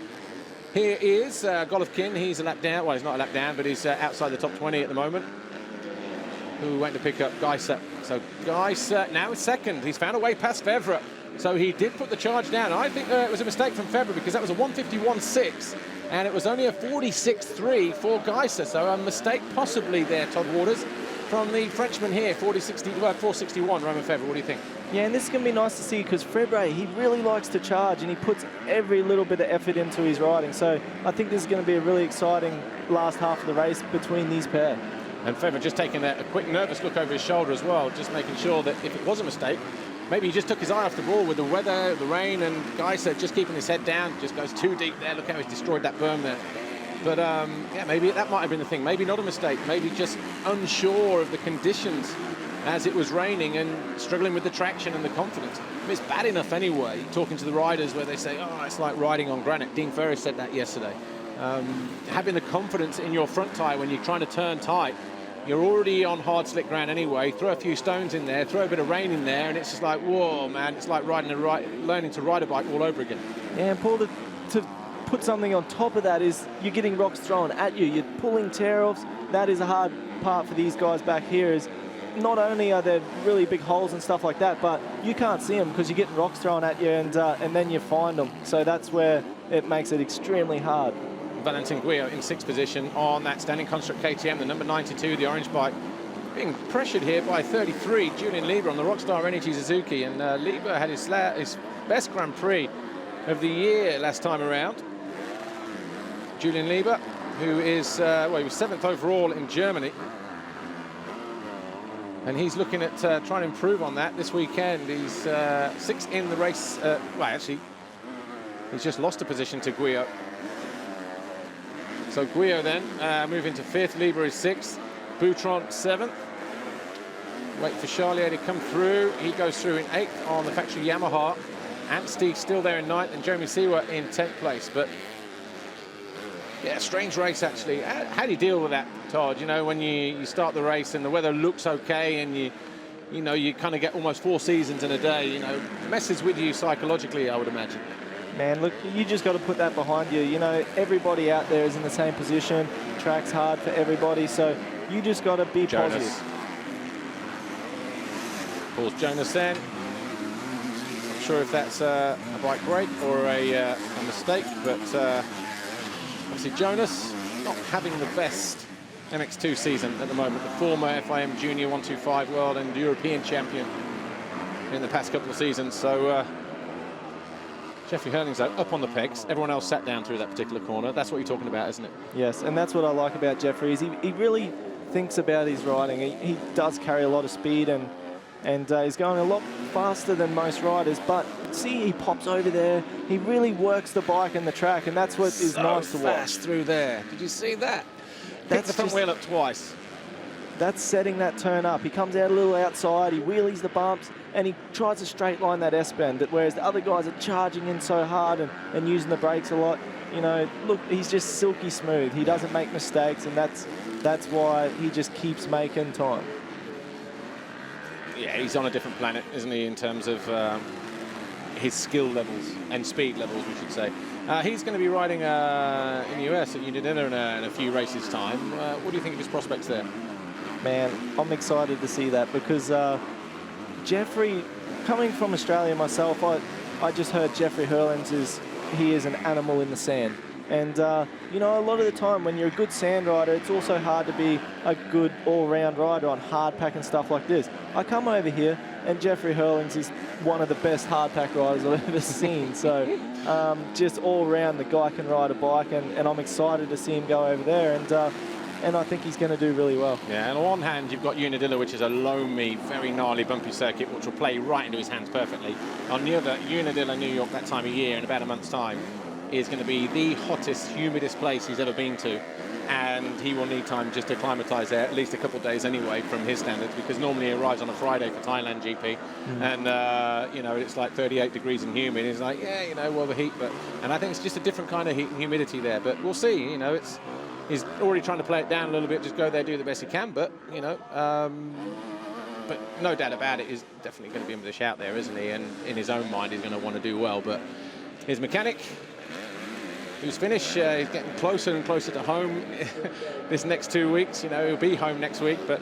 here is Golovkin. He's a lap down. Well, he's not a lap down, but he's outside the top 20 at the moment. who went to pick up Geiser. So Geiser now is second. He's found a way past Fevre. So he did put the charge down. I think it was a mistake from Fevre because that was a 151.6 and it was only a 46.3 for Geiser. So a mistake possibly there, Todd Waters, from the Frenchman here, 461. Romain Fevre, what do you think? Yeah, and this is going to be nice to see because Fevre, he really likes to charge and he puts every little bit of effort into his riding. So I think this is going to be a really exciting last half of the race between these pair. And Fevre just taking a quick nervous look over his shoulder as well, just making sure that if it was a mistake, maybe he just took his eye off the ball with the weather, the rain, and Geiser just keeping his head down, just goes too deep there. Look how he's destroyed that berm there. But yeah, maybe that might have been the thing. Maybe not a mistake. Maybe just unsure of the conditions as it was raining and struggling with the traction and the confidence. I mean, it's bad enough anyway, talking to the riders where they say, oh, it's like riding on granite. Dean Ferris said that yesterday. Having the confidence in your front tyre when you're trying to turn tight, you're already on hard, slick ground anyway. Throw a few stones in there, throw a bit of rain in there, and it's just like, whoa, man, it's like learning to ride a bike all over again. Yeah, and Paul, to put something on top of that is you're getting rocks thrown at you. You're pulling tear-offs. That is a hard part for these guys back here is not only are there really big holes and stuff like that, but you can't see them because you're getting rocks thrown at you and then you find them. So that's where it makes it extremely hard. Valentin Guyot in 6th position on that standing construct KTM, the number 92, the orange bike, being pressured here by 33, Julian Lieber on the Rockstar Energy Suzuki. And Lieber had his best Grand Prix of the year last time around. Julian Lieber, who is, well, he was 7th overall in Germany. And he's looking at trying to improve on that this weekend. He's 6th in the race. Well, actually, he's just lost a position to Guyot. So Guyot then moving to 5th, Lieber is 6th, Boutron 7th. Wait for Charlier to come through. He goes through in 8th on the factory Yamaha. Amsty still there in 9th and Jeremy Sewa in 10th place. But yeah, strange race actually. How do you deal with that, Todd? You know, when you start the race and the weather looks okay and you know, you kind of get almost 4 seasons in a day, you know, messes with you psychologically, I would imagine. Man, look, you just got to put that behind you. You know, everybody out there is in the same position. Track's hard for everybody, so you just got to be positive. Pulls Jonas then. Not sure if that's a bike break or a mistake, but obviously Jonas not having the best MX2 season at the moment. The former FIM Junior 125 World and European champion in the past couple of seasons. So Jeffrey Hurling's up on the pegs. Everyone else sat down through that particular corner. That's what you're talking about, isn't it? Yes, and that's what I like about Jeffrey is he really thinks about his riding. He does carry a lot of speed and he's going a lot faster than most riders, but see, he pops over there. He really works the bike and the track, and that's what is nice to watch. Fast through there. Did you see that? Picked the front wheel up twice. That's setting that turn up. He comes out a little outside, he wheelies the bumps, and he tries to straight line that S-bend, whereas the other guys are charging in so hard and using the brakes a lot. You know, look, he's just silky smooth. He doesn't make mistakes, and that's why he just keeps making time. Yeah, he's on a different planet, isn't he, in terms of his skill levels and speed levels, we should say. He's going to be riding in the US at Unadilla in a few races' time. What do you think of his prospects there? Man, I'm excited to see that because Jeffrey, coming from Australia myself, I just heard Jeffrey Hurlings he is an animal in the sand. And, you know, a lot of the time when you're a good sand rider, it's also hard to be a good all-round rider on hard pack and stuff like this. I come over here and Jeffrey Hurlings is one of the best hard pack riders I've ever seen. So just all round the guy can ride a bike and I'm excited to see him go over there. And I think he's going to do really well. Yeah, and on one hand, you've got Unadilla, which is a loamy, very gnarly, bumpy circuit, which will play right into his hands perfectly. On the other, Unadilla, New York, that time of year, in about a month's time, is going to be the hottest, humidest place he's ever been to. And he will need time just to acclimatise there, at least a couple of days anyway, from his standards, because normally he arrives on a Friday for Thailand GP. And, you know, it's like 38 degrees and humid. He's like, yeah, you know, well, the heat. And I think it's just a different kind of heat and humidity there. But we'll see, you know, he's already trying to play it down a little bit, just go there, do the best he can. But, you know, but no doubt about it, he's definitely going to be in with a shout there, isn't he? And in his own mind, he's going to want to do well. But his mechanic, who's finished, he's getting closer and closer to home this next 2 weeks. You know, he'll be home next week, but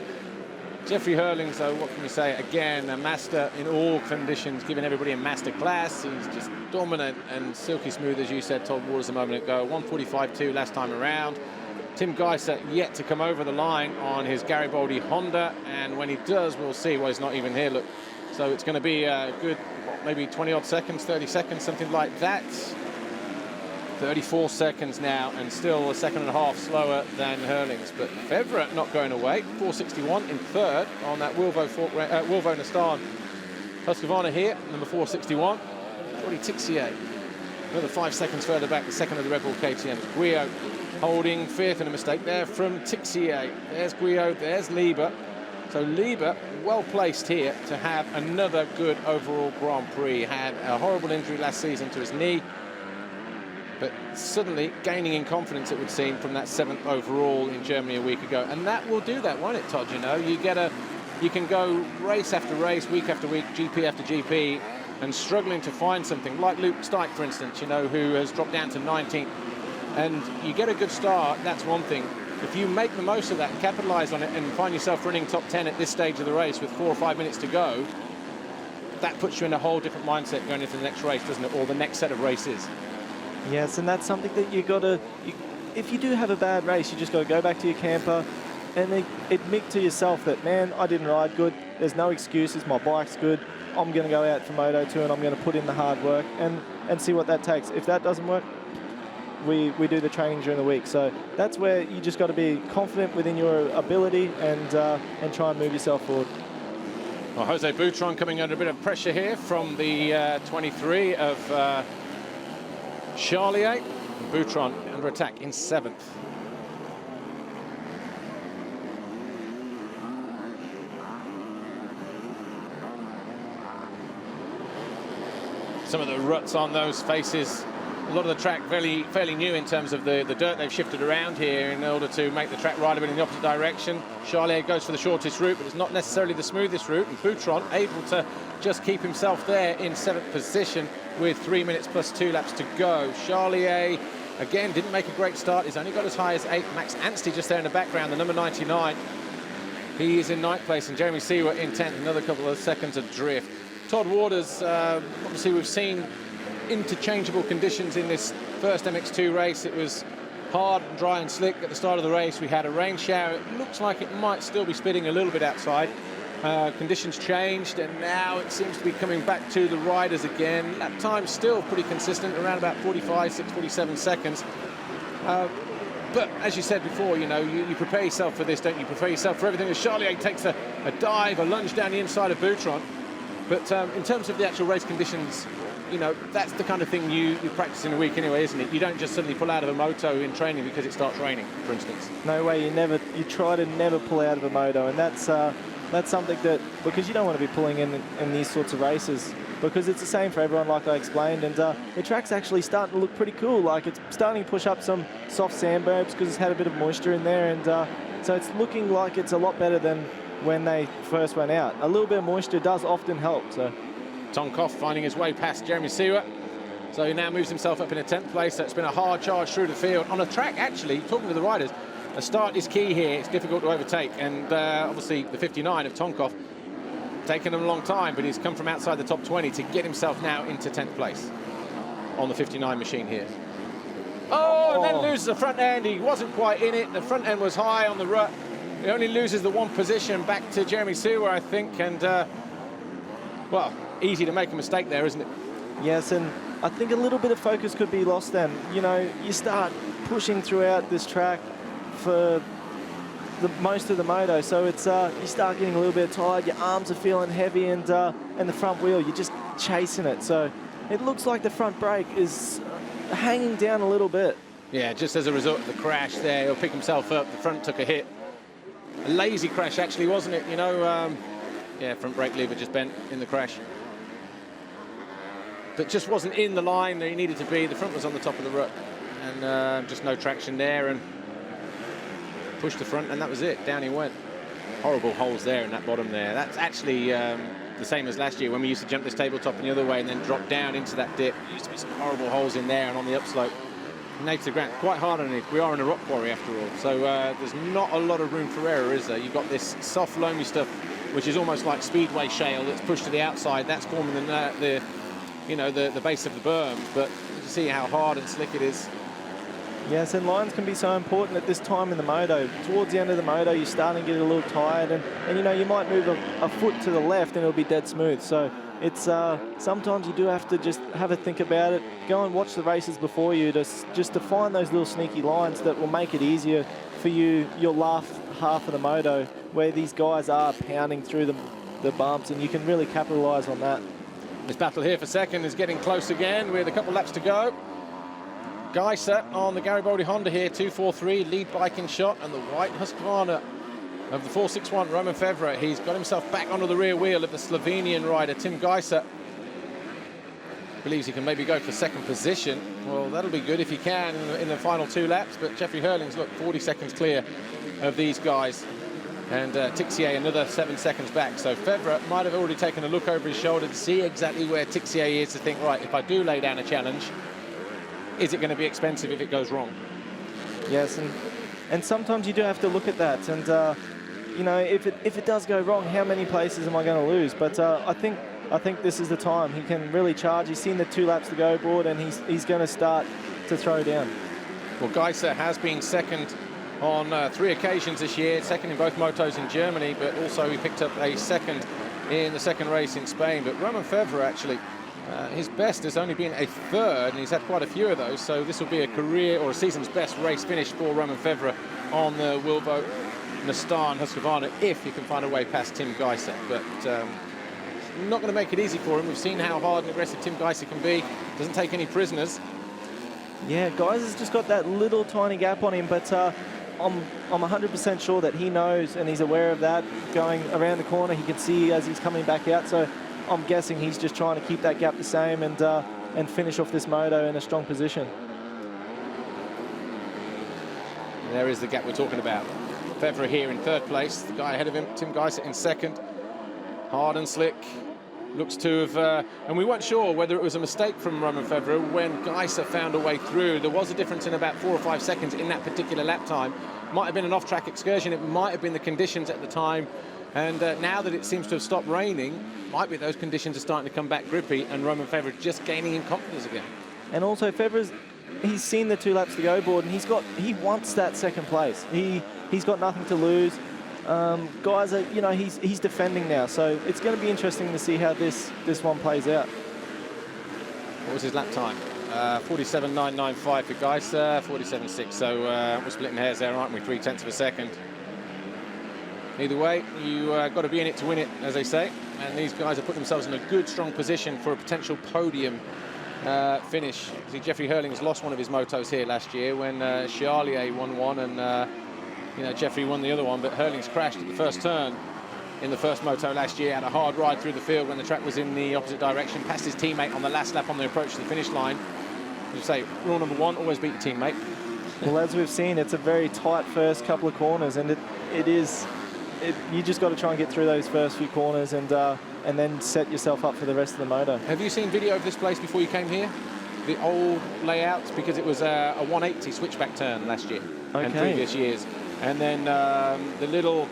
Jeffrey Hurling, so what can we say? Again, a master in all conditions, giving everybody a master class. He's just dominant and silky smooth, as you said, Todd Waters a moment ago. 1:45.2 last time around. Tim Geiser yet to come over the line on his Garibaldi Honda, and when he does, we'll see. Well, he's not even here, look. So it's going to be a good, maybe 20-odd seconds, 30 seconds, something like that. 34 seconds now, and still a second and a half slower than Hurling's. But Fevra not going away. 4:61 in third on that Wilvo Nastan Husqvarna here, number 4:61. Jordi Tixier, another 5 seconds further back, the second of the Red Bull KTM. Guillot holding fifth, and a mistake there from Tixier. There's Guillot, there's Lieber. So Lieber well placed here to have another good overall Grand Prix. Had a horrible injury last season to his knee, but suddenly gaining in confidence, it would seem, from that 7th overall in Germany a week ago. And that will do that, won't it, Todd? You know, you can go race after race, week after week, GP after GP, and struggling to find something, like Luke Stike, for instance, you know, who has dropped down to 19th. And you get a good start, that's one thing. If you make the most of that and capitalise on it and find yourself running top 10 at this stage of the race with 4 or 5 minutes to go, that puts you in a whole different mindset going into the next race, doesn't it, or the next set of races. Yes, and that's something that you got to, if you do have a bad race, you just got to go back to your camper and admit to yourself that, man, I didn't ride good. There's no excuses. My bike's good. I'm going to go out for Moto2 and I'm going to put in the hard work and see what that takes. If that doesn't work, we do the training during the week. So that's where you just got to be confident within your ability and try and move yourself forward. Well, Jose Boutron coming under a bit of pressure here from the 23 of Charlier. Boutron under attack in 7th. Some of the ruts on those faces. A lot of the track fairly new in terms of the dirt they've shifted around here in order to make the track rideable in the opposite direction. Charlier goes for the shortest route, but it's not necessarily the smoothest route, and Boutron able to just keep himself there in 7th position with 3 minutes plus 2 laps to go. Charlier, again, didn't make a great start. He's only got as high as 8. Max Anstey just there in the background, the number 99. He is in 9th place, and Jeremy Seawert in 10th, another couple of seconds adrift. Todd Waters, obviously we've seen interchangeable conditions in this first MX2 race. It was hard and dry and slick at the start of the race. We had a rain shower. It looks like it might still be spitting a little bit outside. Conditions changed, and now it seems to be coming back to the riders again. Lap time still pretty consistent, around about 47 seconds. But as you said before, you know, you prepare yourself for this, don't you? Prepare yourself for everything. As Charlier takes a dive, a lunge down the inside of Boutron. But in terms of the actual race conditions, you know, that's the kind of thing you practice in a week anyway, isn't it? You don't just suddenly pull out of a moto in training because it starts raining, for instance. No way. You try to never pull out of a moto, and that's something that, because you don't want to be pulling in these sorts of races, because it's the same for everyone, like I explained, and the track's actually starting to look pretty cool. Like, it's starting to push up some soft sand berms because it's had a bit of moisture in there, and so it's looking like it's a lot better than when they first went out. A little bit of moisture does often help. So Tonkoff finding his way past Jeremy Seawert. So he now moves himself up in a 10th place. So it's been a hard charge through the field. On a track, actually, talking to the riders, a start is key here. It's difficult to overtake. And obviously the 59 of Tonkoff, taken him a long time, but he's come from outside the top 20 to get himself now into 10th place on the 59 machine here. Oh, and then loses the front end. He wasn't quite in it. The front end was high on the rut. He only loses the one position back to Jeremy Seawert, I think. And, well, easy to make a mistake there, isn't it? Yes, and I think a little bit of focus could be lost then. You know, you start pushing throughout this track for most of the moto, so it's you start getting a little bit tired, your arms are feeling heavy, and the front wheel, you're just chasing it. So it looks like the front brake is hanging down a little bit. Yeah, just as a result of the crash there, he'll pick himself up. The front took a hit. A lazy crash, actually, wasn't it? You know, yeah, front brake lever just bent in the crash. But just wasn't in the line that he needed to be. The front was on the top of the rut, and just no traction there, and pushed the front, and that was it. Down he went. Horrible holes there in that bottom there. That's actually the same as last year when we used to jump this tabletop in the other way and then drop down into that dip. There used to be some horrible holes in there and on the upslope. native to the ground, quite hard underneath. We are in a rock quarry after all, so there's not a lot of room for error, is there? You've got this soft, loamy stuff, which is almost like speedway shale that's pushed to the outside. That's forming the base of the berm, but you see how hard and slick it is. Yes, and lines can be so important at this time in the moto. Towards the end of the moto, you're starting to get a little tired, and you know, you might move a foot to the left and it'll be dead smooth. So it's sometimes you do have to just have a think about it. Go and watch the races before you just to find those little sneaky lines that will make it easier for you, your last half of the moto, where these guys are pounding through the bumps, and you can really capitalise on that. This battle here for second is getting close again with a couple laps to go. Geiser on the Garibaldi Honda here, 243, lead bike in shot, and the white Husqvarna of the 461, Roman Fevre. He's got himself back onto the rear wheel of the Slovenian rider, Tim Geiser. Believes he can maybe go for second position. Well, that'll be good if he can in the final 2 laps, but Jeffrey Hurling's, look, 40 seconds clear of these guys. And Tixier another 7 seconds back. So Fevre might have already taken a look over his shoulder to see exactly where Tixier is, to think, right, if I do lay down a challenge, is it going to be expensive if it goes wrong? Yes, and sometimes you do have to look at that, and you know, if it does go wrong, how many places am I going to lose? But I think this is the time he can really charge. He's seen the 2 laps to go board, and he's going to start to throw down. Well, Geiser has been second on 3 occasions this year, second in both motos in Germany, but also he picked up a second in the second race in Spain. But Roman Fevre, actually, his best has only been a 3rd, and he's had quite a few of those, so this will be a career or a season's best race finish for Roman Fevre on the Wilbo Nastan Husqvarna, if he can find a way past Tim Geiser. But not going to make it easy for him. We've seen how hard and aggressive Tim Geiser can be. Doesn't take any prisoners. Yeah, Geiser's just got that little tiny gap on him, but I'm 100% sure that he knows and he's aware of that. Going around the corner, he can see as he's coming back out, so I'm guessing he's just trying to keep that gap the same and finish off this moto in a strong position. There is the gap we're talking about. Fevre here in 3rd place, the guy ahead of him, Tim Geiser, in 2nd. Hard and slick. Looks to have, and we weren't sure whether it was a mistake from Roman Fevre when Geiser found a way through. There was a difference in about 4 or 5 seconds in that particular lap time. Might have been an off-track excursion, it might have been the conditions at the time, and now that it seems to have stopped raining, might be those conditions are starting to come back grippy, and Roman Fevre just gaining in confidence again. And also Fevre's, he's seen the 2 laps to go board, and he wants that second place. He's got nothing to lose. Guys, you know, he's defending now, so it's going to be interesting to see how this one plays out. What was his lap time? 47.995 for Geiser, 47.6. So we're splitting hairs there, aren't we? 0.3 of a second. Either way, you got to be in it to win it, as they say. And these guys have put themselves in a good, strong position for a potential podium finish. See, Jeffrey Hurling's lost one of his motos here last year when Chialier won one, and you know, Jeffrey won the other one, but Hurling's crashed at the first turn in the first moto last year, had a hard ride through the field when the track was in the opposite direction, passed his teammate on the last lap on the approach to the finish line. As you say, rule number 1, always beat your teammate. Well, as we've seen, it's a very tight first couple of corners, and you just got to try and get through those first few corners and then set yourself up for the rest of the moto. Have you seen video of this place before you came here? The old layouts, because it was a 180 switchback turn last year and previous years. And then the little,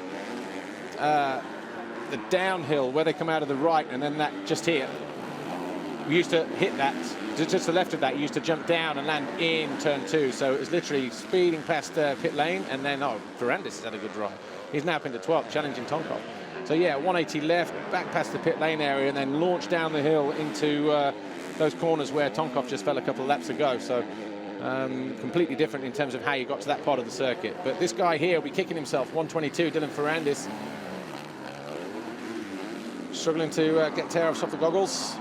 the downhill where they come out of the right, and then that just here. We used to hit that, just to the left of that, you used to jump down and land in turn 2. So it was literally speeding past pit lane, and then, Ferrandis has had a good drive. He's now up into 12th, challenging Tonkov. So yeah, 180 left, back past the pit lane area, and then launch down the hill into those corners where Tonkov just fell a couple of laps ago. So completely different in terms of how you got to that part of the circuit. But this guy here will be kicking himself, 122, Dylan Ferrandis. Struggling to get tear offs off the goggles.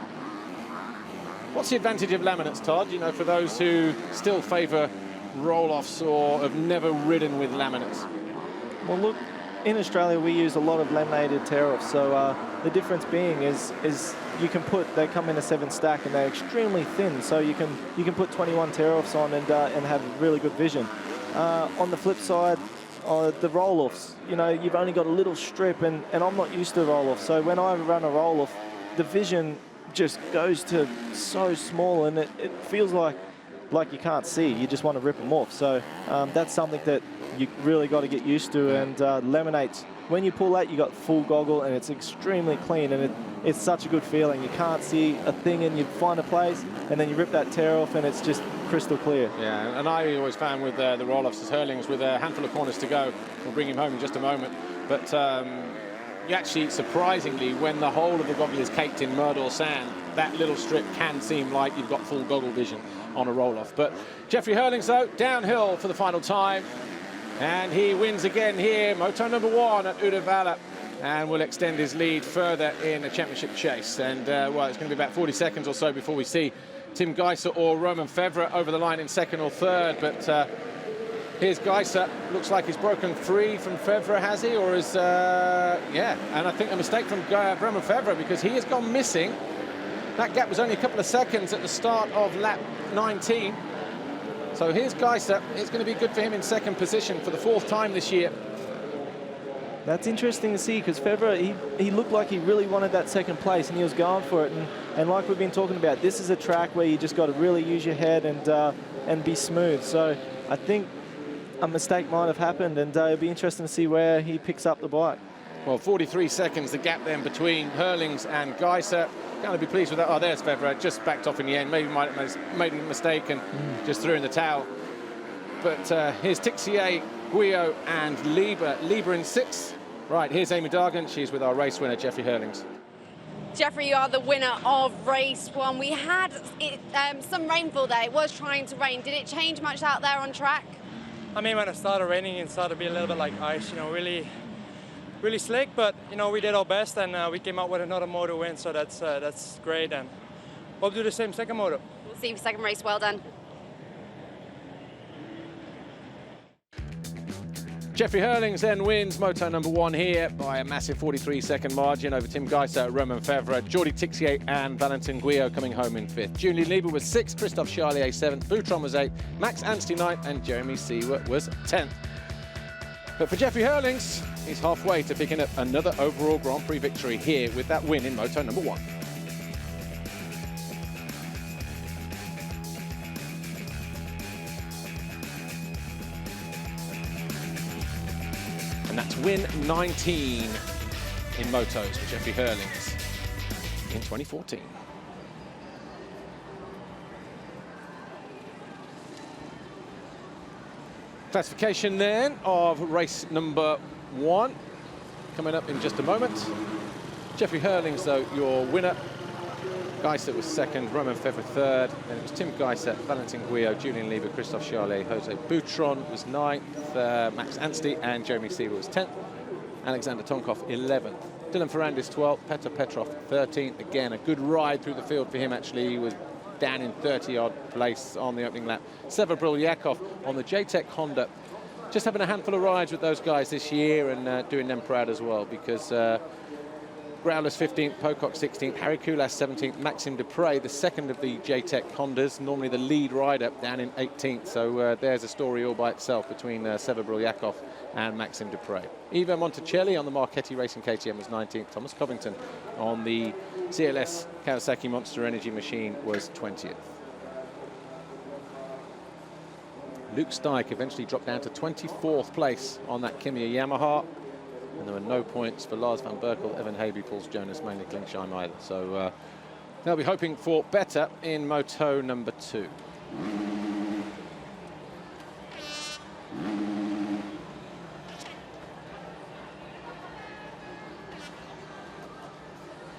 What's the advantage of laminates, Todd? You know, for those who still favour roll-offs or have never ridden with laminates. Well, look, in Australia we use a lot of laminated tear-offs, so the difference being is you can they come in a 7 stack and they're extremely thin, so you can put 21 tear-offs on and have really good vision. On the flip side, the roll-offs, you know, you've only got a little strip, and I'm not used to roll-offs, so when I run a roll-off, the vision just goes to so small, and it feels like like you can't see. You just want to rip them off. So that's something that you really got to get used to. And Lemonade's, when you pull that, you got full goggle, and it's extremely clean, and it's such a good feeling. You can't see a thing, and you find a place, and then you rip that tear off, and it's just crystal clear. Yeah, and I always found with the roll-offs as Hurlings, with a handful of corners to go, we'll bring him home in just a moment, but you actually, surprisingly, when the whole of the goggle is caked in mud or sand, that little strip can seem like you've got full goggle vision on a roll-off. But Jeffrey Hurlings, though, downhill for the final time. And he wins again here, moto number 1 at Uddevalla, and will extend his lead further in a championship chase. And, well, it's going to be about 40 seconds or so before we see Tim Geiser or Roman Fevre over the line in second or third. But here's Geiser. Looks like he's broken free from Fevre, has he? Or is, yeah, and I think a mistake from Roman Fevre, because he has gone missing. That gap was only a couple of seconds at the start of lap 19. So here's Geiser. It's going to be good for him in second position for the 4th time this year. That's interesting to see, because Fevre, he looked like he really wanted that second place, and he was going for it. And like we've been talking about, this is a track where you just got to really use your head and be smooth. So I think a mistake might have happened, and it'll be interesting to see where he picks up the bike. Well, 43 seconds, the gap then between Hurlings and Geiser. Going to be pleased with that. Oh, there's Fevre, just backed off in the end. Maybe might have made a mistake and just threw in the towel. But here's Tixier, Guyot and Lieber. Lieber in 6th. Right, here's Amy Dargan. She's with our race winner, Jeffrey Hurlings. Jeffrey, you are the winner of race 1. We had some rainfall there. It was trying to rain. Did it change much out there on track? I mean, when it started raining, it started to be a little bit like ice, you know, really slick, but you know, we did our best, and we came out with another moto win, so that's great, and we'll do the same second moto. We'll see you for second race. Well done. Jeffrey Hurlings then wins moto number 1 here by a massive 43-second margin over Tim Geiser, Roman Fevre, Jordi Tixier and Valentin Guyot coming home in 5th. Julian Lieber was 6th, Christophe Charlier 7th, Boutron was 8th, Max Anstey 9th and Jeremy Seward was 10th. But for Jeffrey Hurlings, he's halfway to picking up another overall Grand Prix victory here with that win in moto number 1. And that's win 19 in motos for Jeffrey Hurlings in 2014. Classification then of race number 1 coming up in just a moment. Jeffrey Hurlings, though, your winner. Geiser was 2nd, Roman Fevre 3rd, then it was Tim Geiser, Valentin Guyot, Julian Lieber, Christophe Charlier, Jose Boutron was 9th, Max Anstey and Jeremy Seward was 10th, Alexander Tonkov 11th, Dylan Ferrandis 12th, Petr Petrov 13th. Again, a good ride through the field for him, actually. He was down in 30-odd place on the opening lap. Sever Brylyakov on the JTEC Honda, just having a handful of rides with those guys this year and doing them proud as well, because Growler's 15th, Pocock 16th, Harry Koulas 17th, Maxime Dupre, the 2nd of the JTEC Hondas, normally the lead rider, down in 18th. So there's a story all by itself between Sever Brylyakov and Maxime Dupre. Ivo Monticelli on the Marchetti Racing KTM was 19th. Thomas Covington on the CLS Kawasaki Monster Energy machine was 20th. Luke Steik eventually dropped down to 24th place on that Kimiya Yamaha. And there were no points for Lars van Berkel, Evan Habey, Pauls Jonas, mainly Klingsheim either. So they'll be hoping for better in moto number 2.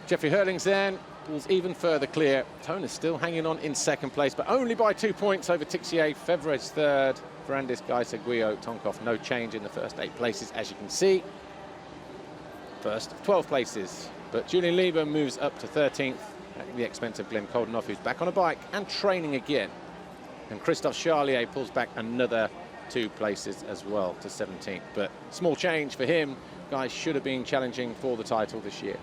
Jeffrey Hurlings then pulls even further clear. Tone is still hanging on in 2nd place, but only by 2 points over Tixier. Fevre's 3rd, Ferrandis, Geiser, Guyot, Tonkov. No change in the first 8 places, as you can see. First 12 places, but Julian Lieber moves up to 13th at the expense of Glenn Koldenoff, who's back on a bike and training again. And Christophe Charlier pulls back another 2 places as well to 17th. But small change for him. Guys should have been challenging for the title this year.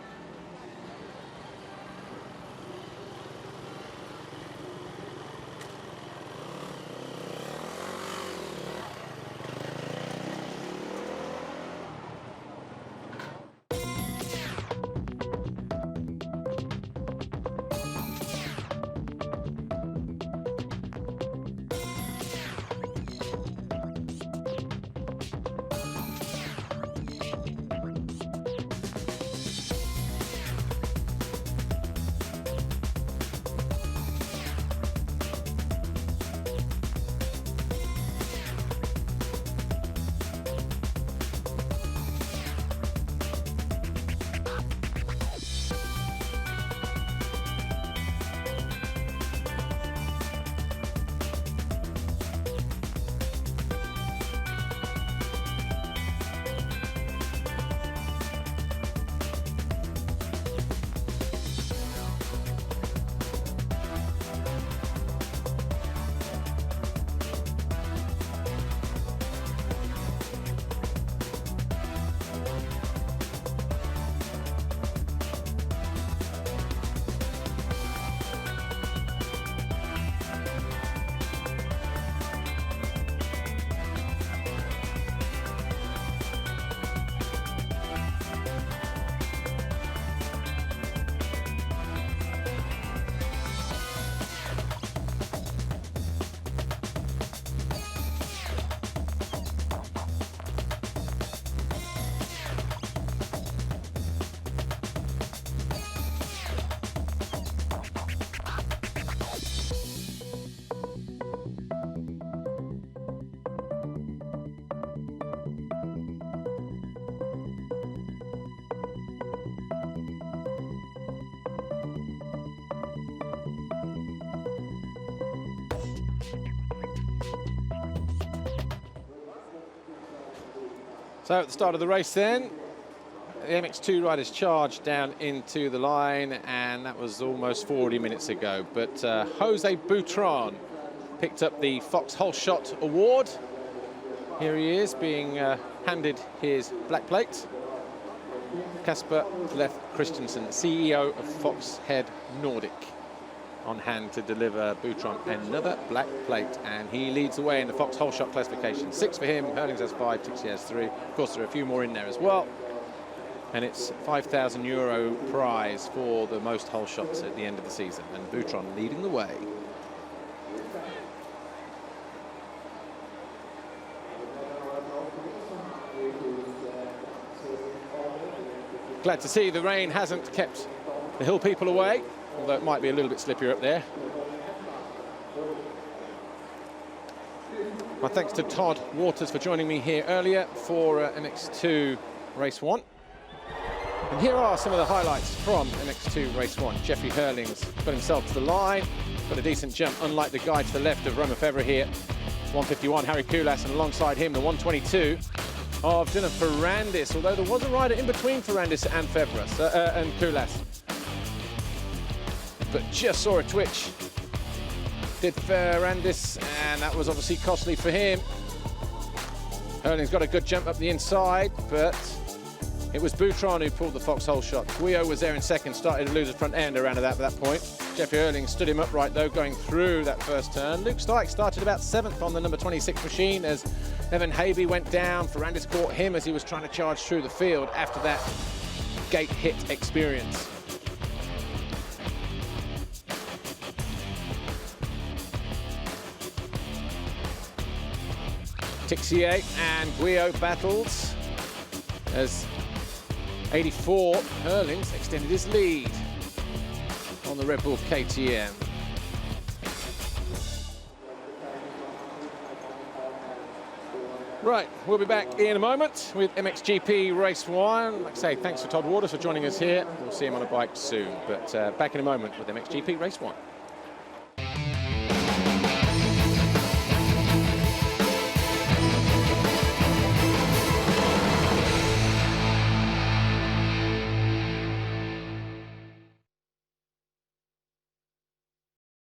So at the start of the race then, the MX2 riders charged down into the line, and that was almost 40 minutes ago. But Jose Butron picked up the Fox Whole Shot Award. Here he is being handed his black plate. Kasper Leff Christensen, CEO of Foxhead Nordic, on hand to deliver Butron another black plate, and he leads the way in the Fox Whole Shot classification. 6 for him, Hurlings has 5, Tixie has 3. Of course, there are a few more in there as well. And it's €5,000 prize for the most whole shots at the end of the season, and Butron leading the way. Glad to see the rain hasn't kept the hill people away, although it might be a little bit slippier up there. My thanks to Todd Waters for joining me here earlier for MX2 Race 1. And here are some of the highlights from MX2 Race 1. Jeffrey Hurlings got himself to the line, got a decent jump, unlike the guy to the left of Roma Fevre here. 151, Harry Koulas, and alongside him, the 122 of Dylan Ferrandis, although there was a rider in between Ferrandis and Fevre and Koulas. But just saw a twitch, did Ferrandis, and that was obviously costly for him. Hurlings got a good jump up the inside, but it was Butron who pulled the Fox Whole Shot. Guillot was there in second, started to lose his front end around at that point. Jeffrey Hurlings stood him upright though, going through that first turn. Luke Stike started about 7th on the number 26 machine as Evan Habe went down. Ferrandis caught him as he was trying to charge through the field after that gate hit experience. Tixier and Guillot battled as 84 Hurlings extended his lead on the Red Bull KTM. Right, we'll be back in a moment with MXGP Race 1. Like I say, thanks to Todd Waters for joining us here. We'll see him on a bike soon, but back in a moment with MXGP Race 1.